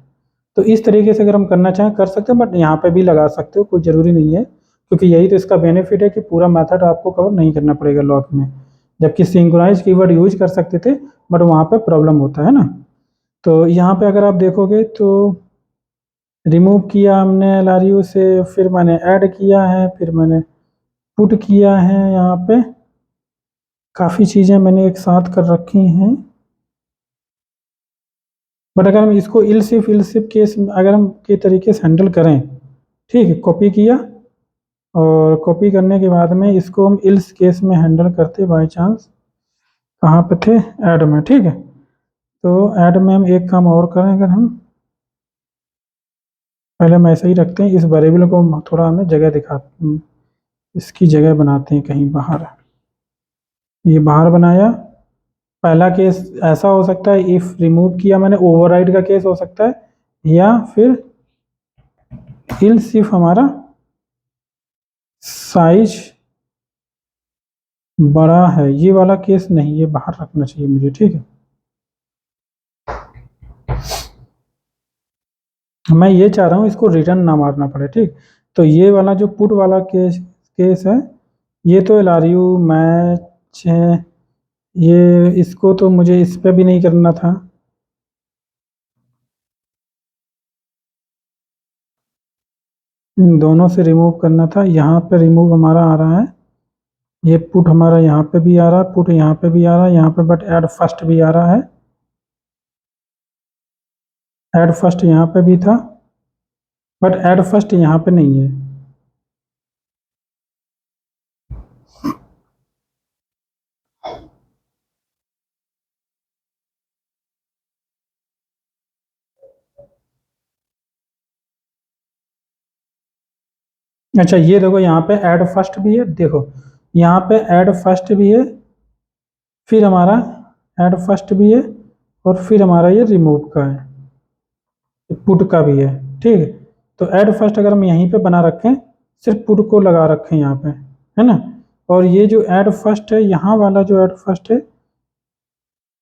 Speaker 1: तो इस तरीके से अगर हम करना चाहें कर सकते हैं, बट यहाँ पे भी लगा सकते हो, कोई ज़रूरी नहीं है, क्योंकि यही तो इसका बेनिफिट है कि पूरा मेथड आपको कवर नहीं करना पड़ेगा लॉक में। जबकि सिंक्रोनाइज कीवर्ड यूज कर सकते थे, बट वहाँ पे प्रॉब्लम होता है ना। तो यहाँ पे अगर आप देखोगे तो रिमूव किया हमने एलआरयू से, फिर मैंने ऐड किया है, फिर मैंने पुट किया है, यहाँ पे काफ़ी चीज़ें मैंने एक साथ कर रखी हैं। बट अगर हम इसको इल सिफ केस अगर हम के तरीके से हैंडल करें, ठीक है, कॉपी किया, और कॉपी करने के बाद में इसको हम इल्स केस में हैंडल करते बाय चांस, कहाँ पे थे? ऐड में, ठीक है। तो ऐड में हम एक काम और करें, अगर हम पहले हम ऐसे ही रखते हैं, इस वेरिएबल को थोड़ा हमें जगह दिखा, इसकी जगह बनाते हैं कहीं बाहर। ये बाहर बनाया। पहला केस ऐसा हो सकता है, इफ रिमूव किया मैंने, ओवरराइड का केस हो सकता है, या फिर इल सिर्फ हमारा साइज बड़ा है, ये वाला केस नहीं, ये बाहर रखना चाहिए मुझे, ठीक है। मैं ये चाह रहा हूँ इसको रिटर्न ना मारना पड़े, ठीक। तो ये वाला जो पुट वाला केस केस है, ये तो एलआरयू मैच है, ये इसको तो मुझे इस पे भी नहीं करना था, इन दोनों से रिमूव करना था। यहाँ पे रिमूव हमारा आ रहा है, ये पुट हमारा यहाँ पे भी आ रहा है, पुट यहाँ पे भी आ रहा है, यहाँ पे बट ऐड फर्स्ट भी आ रहा है। ऐड फर्स्ट यहाँ पे भी था, बट ऐड फर्स्ट यहाँ पे नहीं है। अच्छा ये देखो यहाँ पे ऐड फर्स्ट भी है, देखो यहाँ पे ऐड फर्स्ट भी है, फिर हमारा ऐड फर्स्ट भी है, और फिर हमारा ये रिमूव का है, पुट का भी है। ठीक है, तो ऐड फर्स्ट अगर हम यहीं पे बना रखें, सिर्फ पुट को लगा रखें यहाँ पे, है ना, और ये जो ऐड फर्स्ट है यहाँ वाला जो ऐड फर्स्ट है,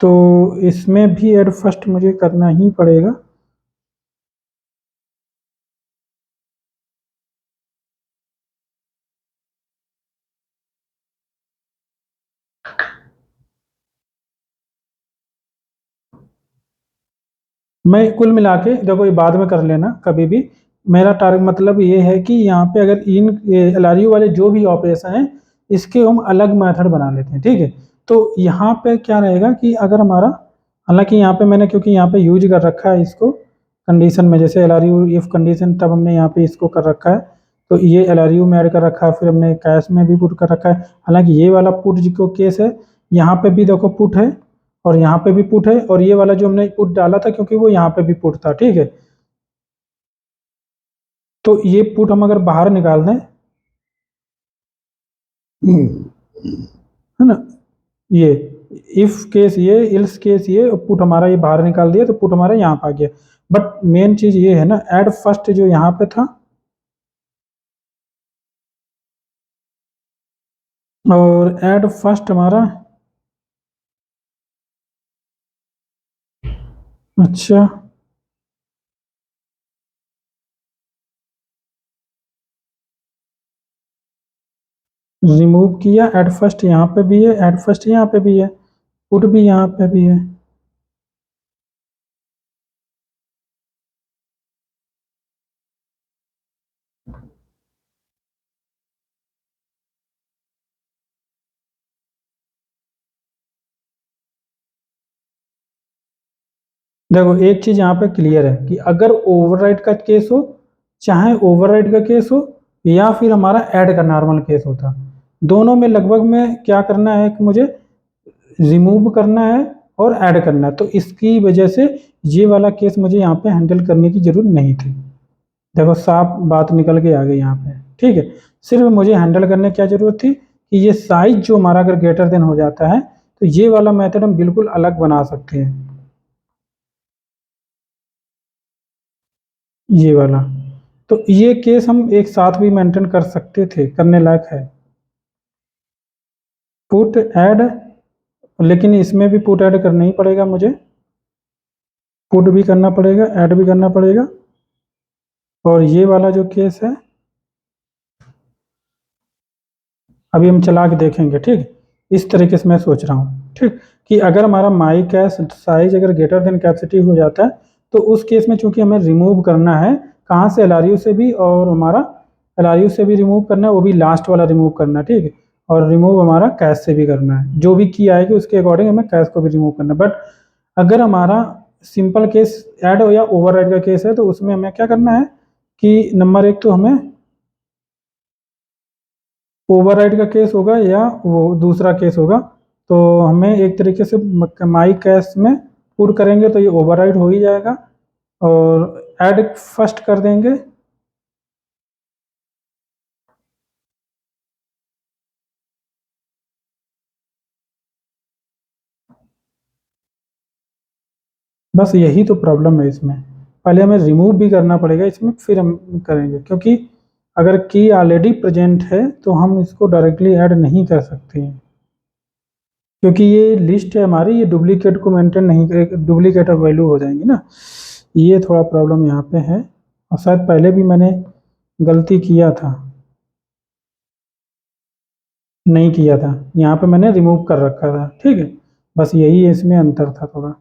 Speaker 1: तो इसमें भी ऐड फर्स्ट मुझे करना ही पड़ेगा। मैं कुल मिला के देखो, ये बाद में कर लेना कभी भी, मेरा टारगेट मतलब ये है कि यहाँ पे अगर इन एलआरयू वाले जो भी ऑपरेशन है, इसके हम अलग मेथड बना लेते हैं। ठीक है, तो यहाँ पे क्या रहेगा कि अगर हमारा, हालांकि यहाँ पे मैंने क्योंकि यहाँ पे यूज कर रखा है इसको कंडीशन में, जैसे एलआरयू इफ कंडीशन, तब हमने यहाँ पे इसको कर रखा है, तो ये एलआरयू में ऐड कर रखा है, फिर हमने कैश में भी पुट कर रखा है। हालांकि ये वाला पुट जो केस है, यहाँ पे भी देखो पुट है, और यहाँ पे भी पुट है, और ये वाला जो हमने पुट डाला था क्योंकि वो यहाँ पे भी पुट था। ठीक है, तो ये पुट हम अगर बाहर निकाल दें, है ना, ये इफ केस ये, इल्स केस ये, और पुट हमारा ये बाहर निकाल दिया, तो पुट हमारा यहाँ पे आ गया। बट मेन चीज ये है ना, ऐड फर्स्ट जो यहाँ पे था, और ऐड फर्स्ट हमारा, अच्छा रिमूव किया, ऐड फर्स्ट यहाँ पे भी है, ऐड फर्स्ट यहाँ पे भी है, पुट भी यहाँ पे भी है। देखो एक चीज यहाँ पे क्लियर है कि अगर ओवरराइड का केस हो, चाहे ओवरराइड का केस हो, या फिर हमारा ऐड का नॉर्मल केस होता, दोनों में लगभग में क्या करना है कि मुझे रिमूव करना है और ऐड करना है, तो इसकी वजह से ये वाला केस मुझे यहाँ पे हैंडल करने की जरूरत नहीं थी। देखो साफ बात निकल के आ गई यहाँ पे। ठीक है, सिर्फ मुझे हैंडल करने की क्या जरूरत थी कि ये साइज जो हमारा अगर ग्रेटर देन हो जाता है, तो ये वाला मेथड हम बिल्कुल अलग बना सकते हैं, ये वाला। तो ये केस हम एक साथ भी मेंटेन कर सकते थे, करने लायक है, पुट ऐड, लेकिन इसमें भी पुट ऐड करना ही पड़ेगा मुझे, पुट भी करना पड़ेगा, ऐड भी करना पड़ेगा, और ये वाला जो केस है अभी हम चला के देखेंगे। ठीक, इस तरीके से मैं सोच रहा हूँ। ठीक, कि अगर हमारा माई कैश साइज अगर ग्रेटर देन कैपेसिटी हो जाता है, तो उस केस में चूंकि हमें रिमूव करना है, कहाँ से, एलआरयू से भी, और हमारा एलआरयू से भी रिमूव करना है, वो भी लास्ट वाला रिमूव करना है। ठीक है, और रिमूव हमारा कैश से भी करना है, जो भी की आएगी उसके अकॉर्डिंग हमें कैश को भी रिमूव करना है। बट अगर हमारा सिंपल केस ऐड या ओवर का केस है, तो उसमें हमें क्या करना है कि नंबर एक तो हमें ओवरराइड का केस होगा या वो दूसरा केस होगा, तो हमें एक तरीके से माई कैश में पुट करेंगे तो ये ओवरराइड हो ही जाएगा, और ऐड फर्स्ट कर देंगे, बस यही तो प्रॉब्लम है इसमें। पहले हमें रिमूव भी करना पड़ेगा इसमें, फिर हम करेंगे, क्योंकि अगर की ऑलरेडी प्रेजेंट है तो हम इसको डायरेक्टली ऐड नहीं कर सकते हैं, क्योंकि ये लिस्ट है हमारी, ये डुप्लीकेट को मेंटेन नहीं करे, डुप्लीकेट वैल्यू हो जाएंगी ना, ये थोड़ा प्रॉब्लम यहाँ पे है, और शायद पहले भी मैंने गलती किया था, नहीं किया था, यहाँ पे मैंने रिमूव कर रखा था। ठीक है, बस यही इसमें अंतर था थोड़ा,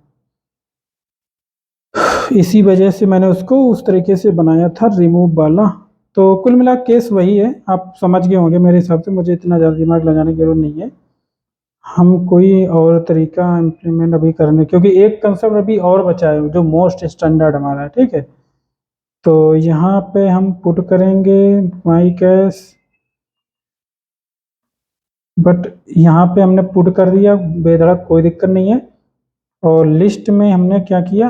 Speaker 1: इसी वजह से मैंने उसको उस तरीके से बनाया था रिमूव वाला। तो कुल मिला केस वही है, आप समझ गए होंगे मेरे हिसाब से, मुझे इतना ज़्यादा दिमाग लगाने की जरूरत नहीं है। हम कोई और तरीका इम्प्लीमेंट अभी करने, क्योंकि एक कंसेप्ट अभी और बचा है जो मोस्ट स्टैंडर्ड हमारा है, ठीक है। तो यहाँ पे हम पुट करेंगे माई कैश, बट यहाँ पे हमने पुट कर दिया बेधड़क, कोई दिक्कत नहीं है। और लिस्ट में हमने क्या किया,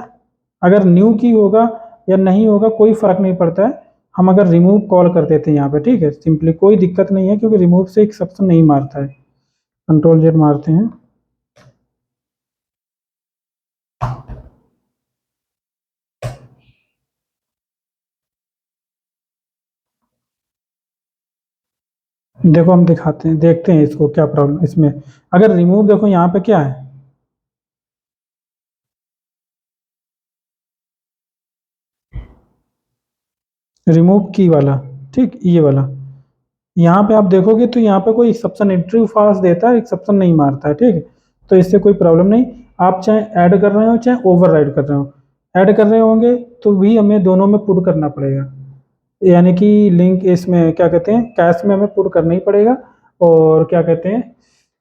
Speaker 1: अगर न्यू की होगा या नहीं होगा कोई फर्क नहीं पड़ता है, हम अगर रिमूव कॉल कर देते हैं यहाँ पे, ठीक है, सिंपली कोई दिक्कत नहीं है, क्योंकि रिमूव से एक्सेप्शन नहीं मारता है। कंट्रोल जेड मारते हैं। देखो हम दिखाते हैं, देखते हैं इसको क्या प्रॉब्लम इसमें। अगर रिमूव देखो यहाँ पे क्या है, रिमूव की वाला, ठीक, ये वाला। यहाँ पे आप देखोगे तो यहाँ पे कोई एक्सेप्शन इंट्री फास्ट देता है, एक्सेप्शन नहीं मारता है, ठीक है। तो इससे कोई प्रॉब्लम नहीं। आप चाहे ऐड कर रहे हो चाहे ओवर कर रहे हो, ऐड कर रहे होंगे तो भी हमें दोनों में पुट करना पड़ेगा। यानी कि लिंक इसमें क्या कहते हैं, कैश में हमें पुट करना ही पड़ेगा। और क्या कहते हैं,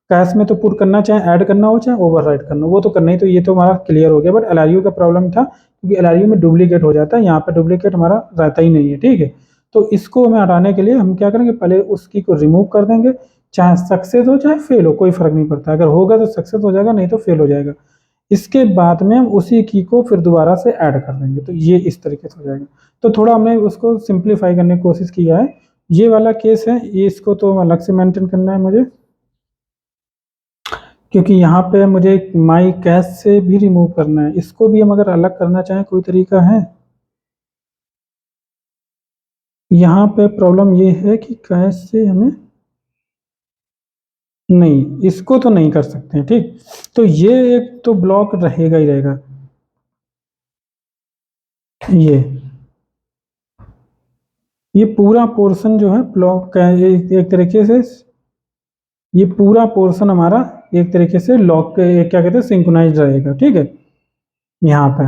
Speaker 1: कैश में तो पुट करना, चाहे ऐड करना हो चाहे ओवर करना हो, वो तो करना ही। तो ये तो हमारा क्लियर हो गया। बट एलआरयू का प्रॉब्लम था, क्योंकि एलआरयू में डुप्लीकेट हो जाता है, यहाँ पे डुप्लीकेट हमारा रहता ही नहीं है, ठीक है। तो इसको हमें हटाने के लिए हम क्या करेंगे, पहले उसकी को रिमूव कर देंगे। चाहे सक्सेस हो चाहे फेल हो, कोई फर्क नहीं पड़ता। अगर होगा तो सक्सेस हो जाएगा, नहीं तो फेल हो जाएगा। इसके बाद में हम उसी की को फिर दोबारा से ऐड कर देंगे, तो ये इस तरीके से हो जाएगा। तो थोड़ा हमने उसको सिंप्लीफाई करने की कोशिश किया है। ये वाला केस है, ये इसको तो अलग से मेंटेन करना है मुझे, क्योंकि यहाँ पे मुझे माई कैश से भी रिमूव करना है। इसको भी हम अगर अलग करना चाहें, कोई तरीका है। यहाँ पे प्रॉब्लम ये है कि कैश से हमें, नहीं, इसको तो नहीं कर सकते हैं, ठीक। तो ये एक तो ब्लॉक रहेगा ही रहेगा, ये ये पूरा पोर्शन जो है ब्लॉक का है, एक तरीके से ये पूरा पोर्शन हमारा एक तरीके से लॉक के क्या कहते हैं सिंक्रोनाइज रहेगा, ठीक है। यहाँ पे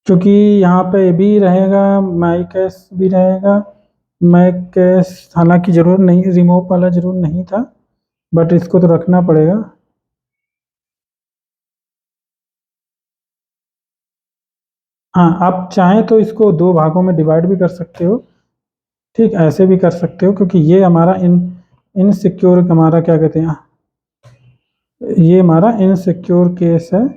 Speaker 1: क्योंकि यहाँ पे भी रहेगा, माई कैश भी रहेगा। माई कैश हालांकि जरूर नहीं, रिमूव वाला जरूर नहीं था, बट इसको तो रखना पड़ेगा। हाँ, आप चाहें तो इसको दो भागों में डिवाइड भी कर सकते हो, ठीक, ऐसे भी कर सकते हो, क्योंकि ये हमारा इनसिक्योर हमारा क्या कहते हैं, ये हमारा इनसिक्योर केस है,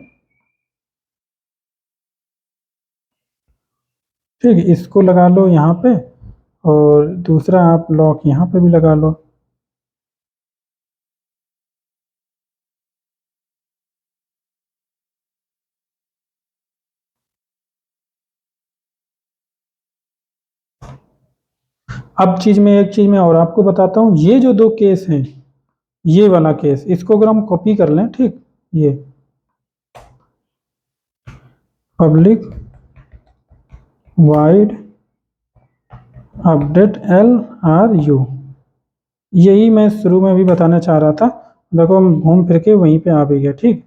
Speaker 1: ठीक है। इसको लगा लो यहाँ पे, और दूसरा आप लॉक यहाँ पे भी लगा लो। अब चीज में एक चीज मैं और आपको बताता हूँ, ये जो दो केस हैं, ये वाला केस, इसको अगर हम कॉपी कर लें, ठीक, ये public wide update L R you, यही मैं शुरू में भी बताना चाह रहा था। देखो हम घूम फिर के वहीं पे आ भी गया, ठीक।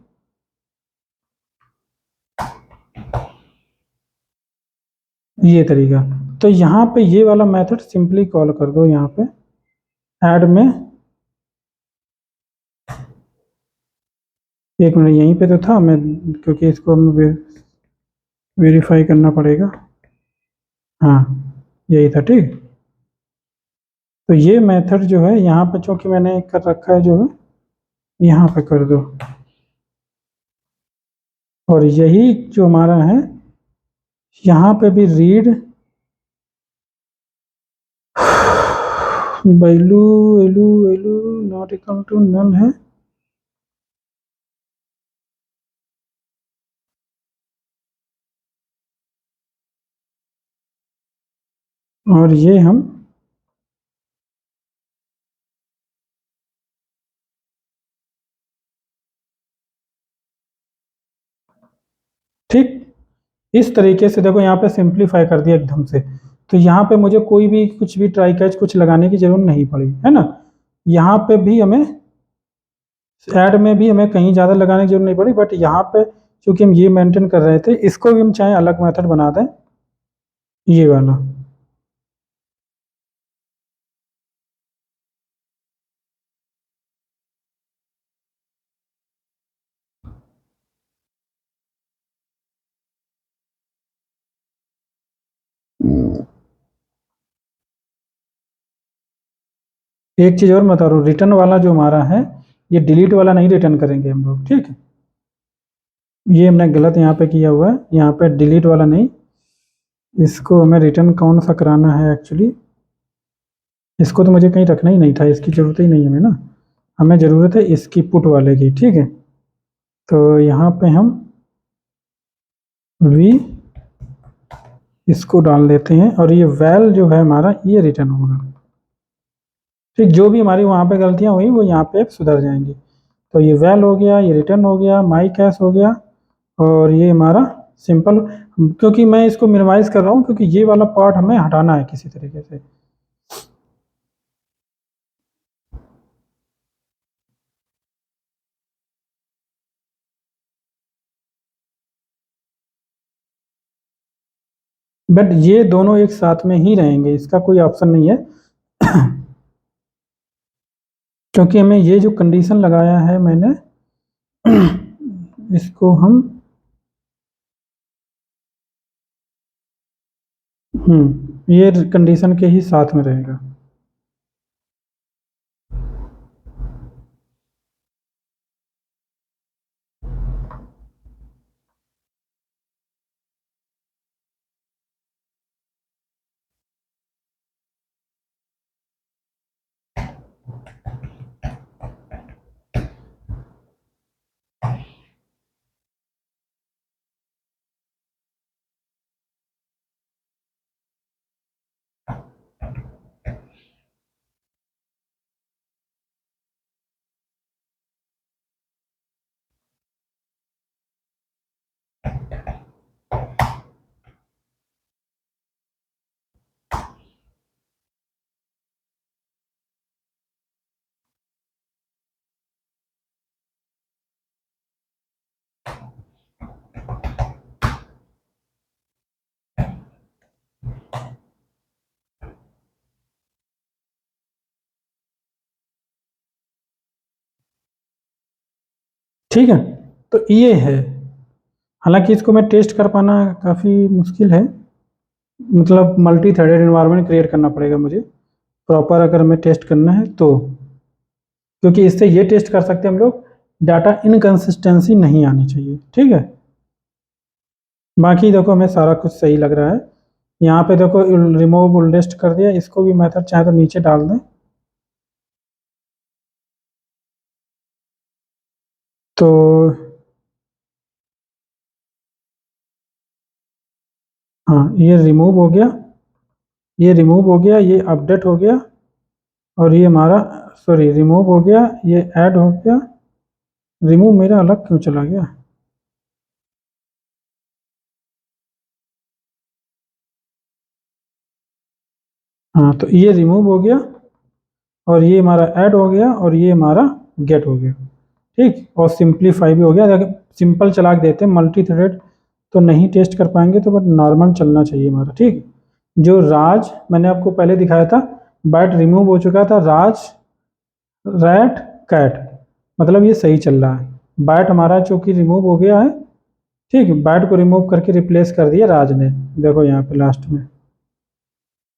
Speaker 1: ये तरीका, तो यहाँ पे ये वाला मेथड सिंपली कॉल कर दो यहाँ पे ऐड में। एक मिनट, यहीं पे तो था मैं, क्योंकि इसको हमें वेरीफाई करना पड़ेगा। हाँ, यही था, ठीक। तो ये मेथड जो है यहाँ पे चूंकि मैंने कर रखा है, जो है यहाँ पे कर दो। और यही जो हमारा है, यहाँ पे भी read value value value not equal to null है। और ये हम ठीक इस तरीके से देखो यहाँ पे सिंप्लीफाई कर दिया एकदम से। तो यहाँ पे मुझे कोई भी कुछ भी ट्राई कैच कुछ लगाने की जरूरत नहीं पड़ी, है ना। यहाँ पे भी हमें ऐड में भी हमें कहीं ज़्यादा लगाने की जरूरत नहीं पड़ी, बट यहाँ पे चूंकि हम ये मेंटेन कर रहे थे, इसको भी हम चाहे अलग मेथड बना दें, ये वाला। एक चीज़ और बता रहा हूँ, रिटर्न वाला जो हमारा है ये डिलीट वाला नहीं रिटर्न करेंगे हम लोग, ठीक है। ये हमने गलत यहाँ पे किया हुआ है, यहाँ पे डिलीट वाला नहीं, इसको हमें रिटर्न कौन सा कराना है एक्चुअली। इसको तो मुझे कहीं रखना ही नहीं था, इसकी ज़रूरत ही नहीं है हमें ना, हमें ज़रूरत है इसकी पुट वाले की, ठीक है। तो यहाँ पे हम वी इसको डाल देते हैं और ये वैल जो है हमारा ये रिटर्न होगा, ठीक। जो भी हमारी वहाँ पे गलतियाँ हुई वो यहाँ पे सुधर जाएंगी। तो ये वैल हो गया, ये रिटर्न हो गया, माई कैश हो गया, और ये हमारा सिंपल, क्योंकि मैं इसको मिनिमाइज कर रहा हूँ क्योंकि ये वाला पार्ट हमें हटाना है किसी तरीके से। बट ये दोनों एक साथ में ही रहेंगे, इसका कोई ऑप्शन नहीं है क्योंकि हमें ये जो कंडीशन लगाया है मैंने इसको हम ये कंडीशन के ही साथ में रहेगा। ठीक है, तो ये है, हालांकि इसको मैं टेस्ट कर पाना काफ़ी मुश्किल है, मतलब मल्टी थ्रेडेड इन्वायरमेंट क्रिएट करना पड़ेगा मुझे प्रॉपर अगर हमें टेस्ट करना है तो, क्योंकि इससे ये टेस्ट कर सकते हैं हम लोग डाटा इनकंसिस्टेंसी नहीं आनी चाहिए, ठीक है। बाकी देखो हमें सारा कुछ सही लग रहा है, यहाँ पे देखो रिमूव ओल्डेस्ट कर दिया, इसको भी मेथड चाहे तो नीचे डाल दें। तो हाँ, ये रिमूव हो गया, ये रिमूव हो गया, ये अपडेट हो गया, और ये हमारा सॉरी रिमूव हो गया, ये ऐड हो गया। रिमूव मेरा अलग क्यों चला गया? हाँ, तो ये रिमूव हो गया और ये हमारा ऐड हो गया और ये हमारा गेट हो गया, ठीक। और सिंप्लीफाई भी हो गया। अगर सिंपल चला के देते हैं मल्टी थ्रेड तो नहीं टेस्ट कर पाएंगे, तो बट नॉर्मल चलना चाहिए हमारा, ठीक। जो राज मैंने आपको पहले दिखाया था, बैट रिमूव हो चुका था, राज रैट कैट, मतलब ये सही चल रहा है। बैट हमारा चूंकि रिमूव हो गया है, ठीक है, बैट को रिमूव करके रिप्लेस कर दिया राज ने, देखो यहाँ पे लास्ट में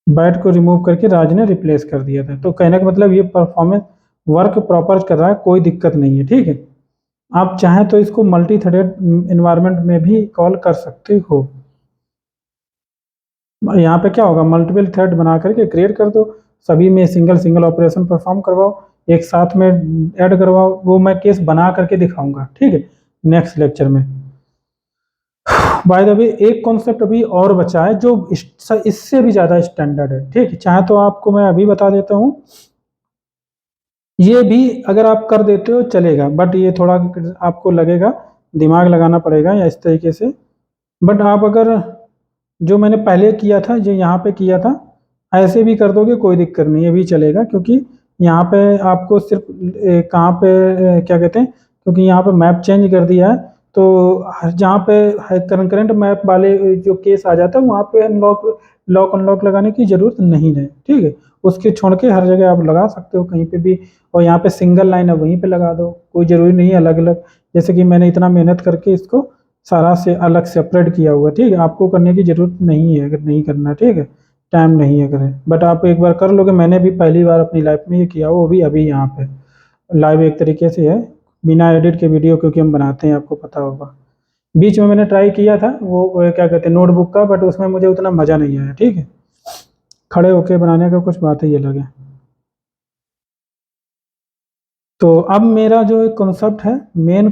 Speaker 1: बैट को रिमूव करके राज ने रिप्लेस कर दिया था। तो कहने का मतलब ये परफॉर्मेंस वर्क प्रॉपर कर रहा है, कोई दिक्कत नहीं है, ठीक है। आप चाहें तो इसको मल्टी थ्रेडेड इन्वायरमेंट में भी कॉल कर सकते हो। यहाँ पे क्या होगा, मल्टीपल थ्रेड बना करके क्रिएट कर दो, सभी में सिंगल सिंगल ऑपरेशन परफॉर्म करवाओ, एक साथ में ऐड करवाओ, वो मैं केस बना करके दिखाऊंगा, ठीक है, नेक्स्ट लेक्चर में। बाय द वे एक कॉन्सेप्ट अभी और बचा है जो इससे भी ज़्यादा स्टैंडर्ड है, ठीक है, चाहे तो आपको मैं अभी बता देता हूँ। ये भी अगर आप कर देते हो चलेगा, बट ये थोड़ा आपको लगेगा, दिमाग लगाना पड़ेगा या इस तरीके से। बट आप अगर जो मैंने पहले किया था, जो यहाँ पे किया था, ऐसे भी कर दोगे कोई दिक्कत नहीं, ये भी चलेगा, क्योंकि यहाँ पे आपको सिर्फ कहाँ पे क्या कहते हैं, क्योंकि यहाँ पे मैप चेंज कर दिया है, तो जहाँ पे करंट मैप वाले जो केस आ जाता है वहाँ पे लॉक अनलॉक लगाने की ज़रूरत नहीं है, ठीक है। उसके छोड़ के हर जगह आप लगा सकते हो कहीं पे भी, और यहाँ पे सिंगल लाइन है वहीं पे लगा दो, कोई ज़रूरी नहीं है अलग अलग, जैसे कि मैंने इतना मेहनत करके इसको सारा से अलग सेपरेट किया हुआ है, ठीक है। आपको करने की ज़रूरत नहीं है अगर नहीं करना, ठीक है, टाइम नहीं है करें, बट आप एक बार कर लोगे। मैंने भी पहली बार अपनी लाइफ में ये किया, वो भी अभी यहाँ पे लाइव एक तरीके से है, बिना एडिट के वीडियो, क्योंकि हम बनाते हैं, आपको पता होगा। बीच में मैंने ट्राई किया था वो क्या कहते हैं नोटबुक का, बट उसमें मुझे उतना मज़ा नहीं आया, ठीक है। खड़े होके बनाने का कुछ बात ही अलग है। तो अब मेरा जो एक कॉन्सेप्ट है मेन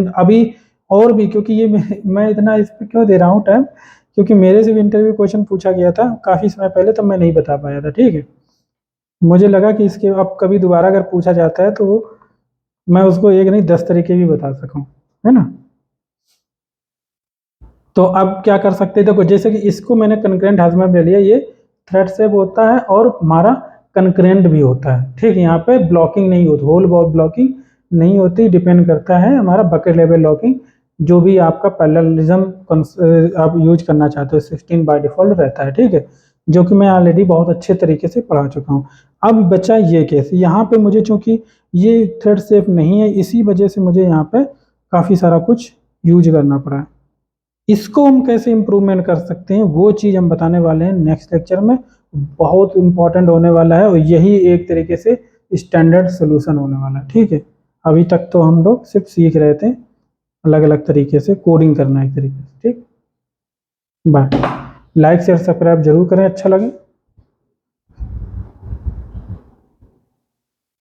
Speaker 1: अभी और भी, क्योंकि ये मैं इतना इस पे क्यों दे रहा हूँ टाइम, क्योंकि मेरे से भी इंटरव्यू क्वेश्चन पूछा गया था काफ़ी समय पहले, तब मैं नहीं बता पाया था, ठीक है। मुझे लगा कि इसके अब कभी दोबारा अगर पूछा जाता है तो मैं उसको एक नहीं 10 तरीके भी बता सकूं, है ना। तो अब क्या कर सकते हैं, देखो जैसे कि इसको मैंने कंकरेंट हाथ में ले लिया, ये थ्रेड सेव होता है और हमारा कंकरेंट भी होता है, ठीक है। यहाँ पे ब्लॉकिंग नहीं होती, होल ब्लॉकिंग नहीं होती, डिपेंड करता है हमारा बकेट लेवल लॉकिंग, जो भी आपका पैरेललिज्म आप यूज करना चाहते हो 16 बाय डिफॉल्ट रहता है, ठीक है, जो कि मैं ऑलरेडी बहुत अच्छे तरीके से पढ़ा चुका हूँ। अब बचा ये केस, यहाँ पे मुझे चूंकि ये थ्रेड सेफ नहीं है, इसी वजह से मुझे यहाँ पे काफ़ी सारा कुछ यूज करना पड़ा है। इसको हम कैसे इम्प्रूवमेंट कर सकते हैं वो चीज़ हम बताने वाले हैं नेक्स्ट लेक्चर में, बहुत इंपॉर्टेंट होने वाला है, और यही एक तरीके से स्टैंडर्ड सोल्यूशन होने वाला है, ठीक है। अभी तक तो हम लोग सिर्फ सीख रहे थे अलग अलग तरीके से कोडिंग करना एक तरीके से, ठीक। बाय। लाइक शेयर सब्सक्राइब जरूर करें, अच्छा लगे।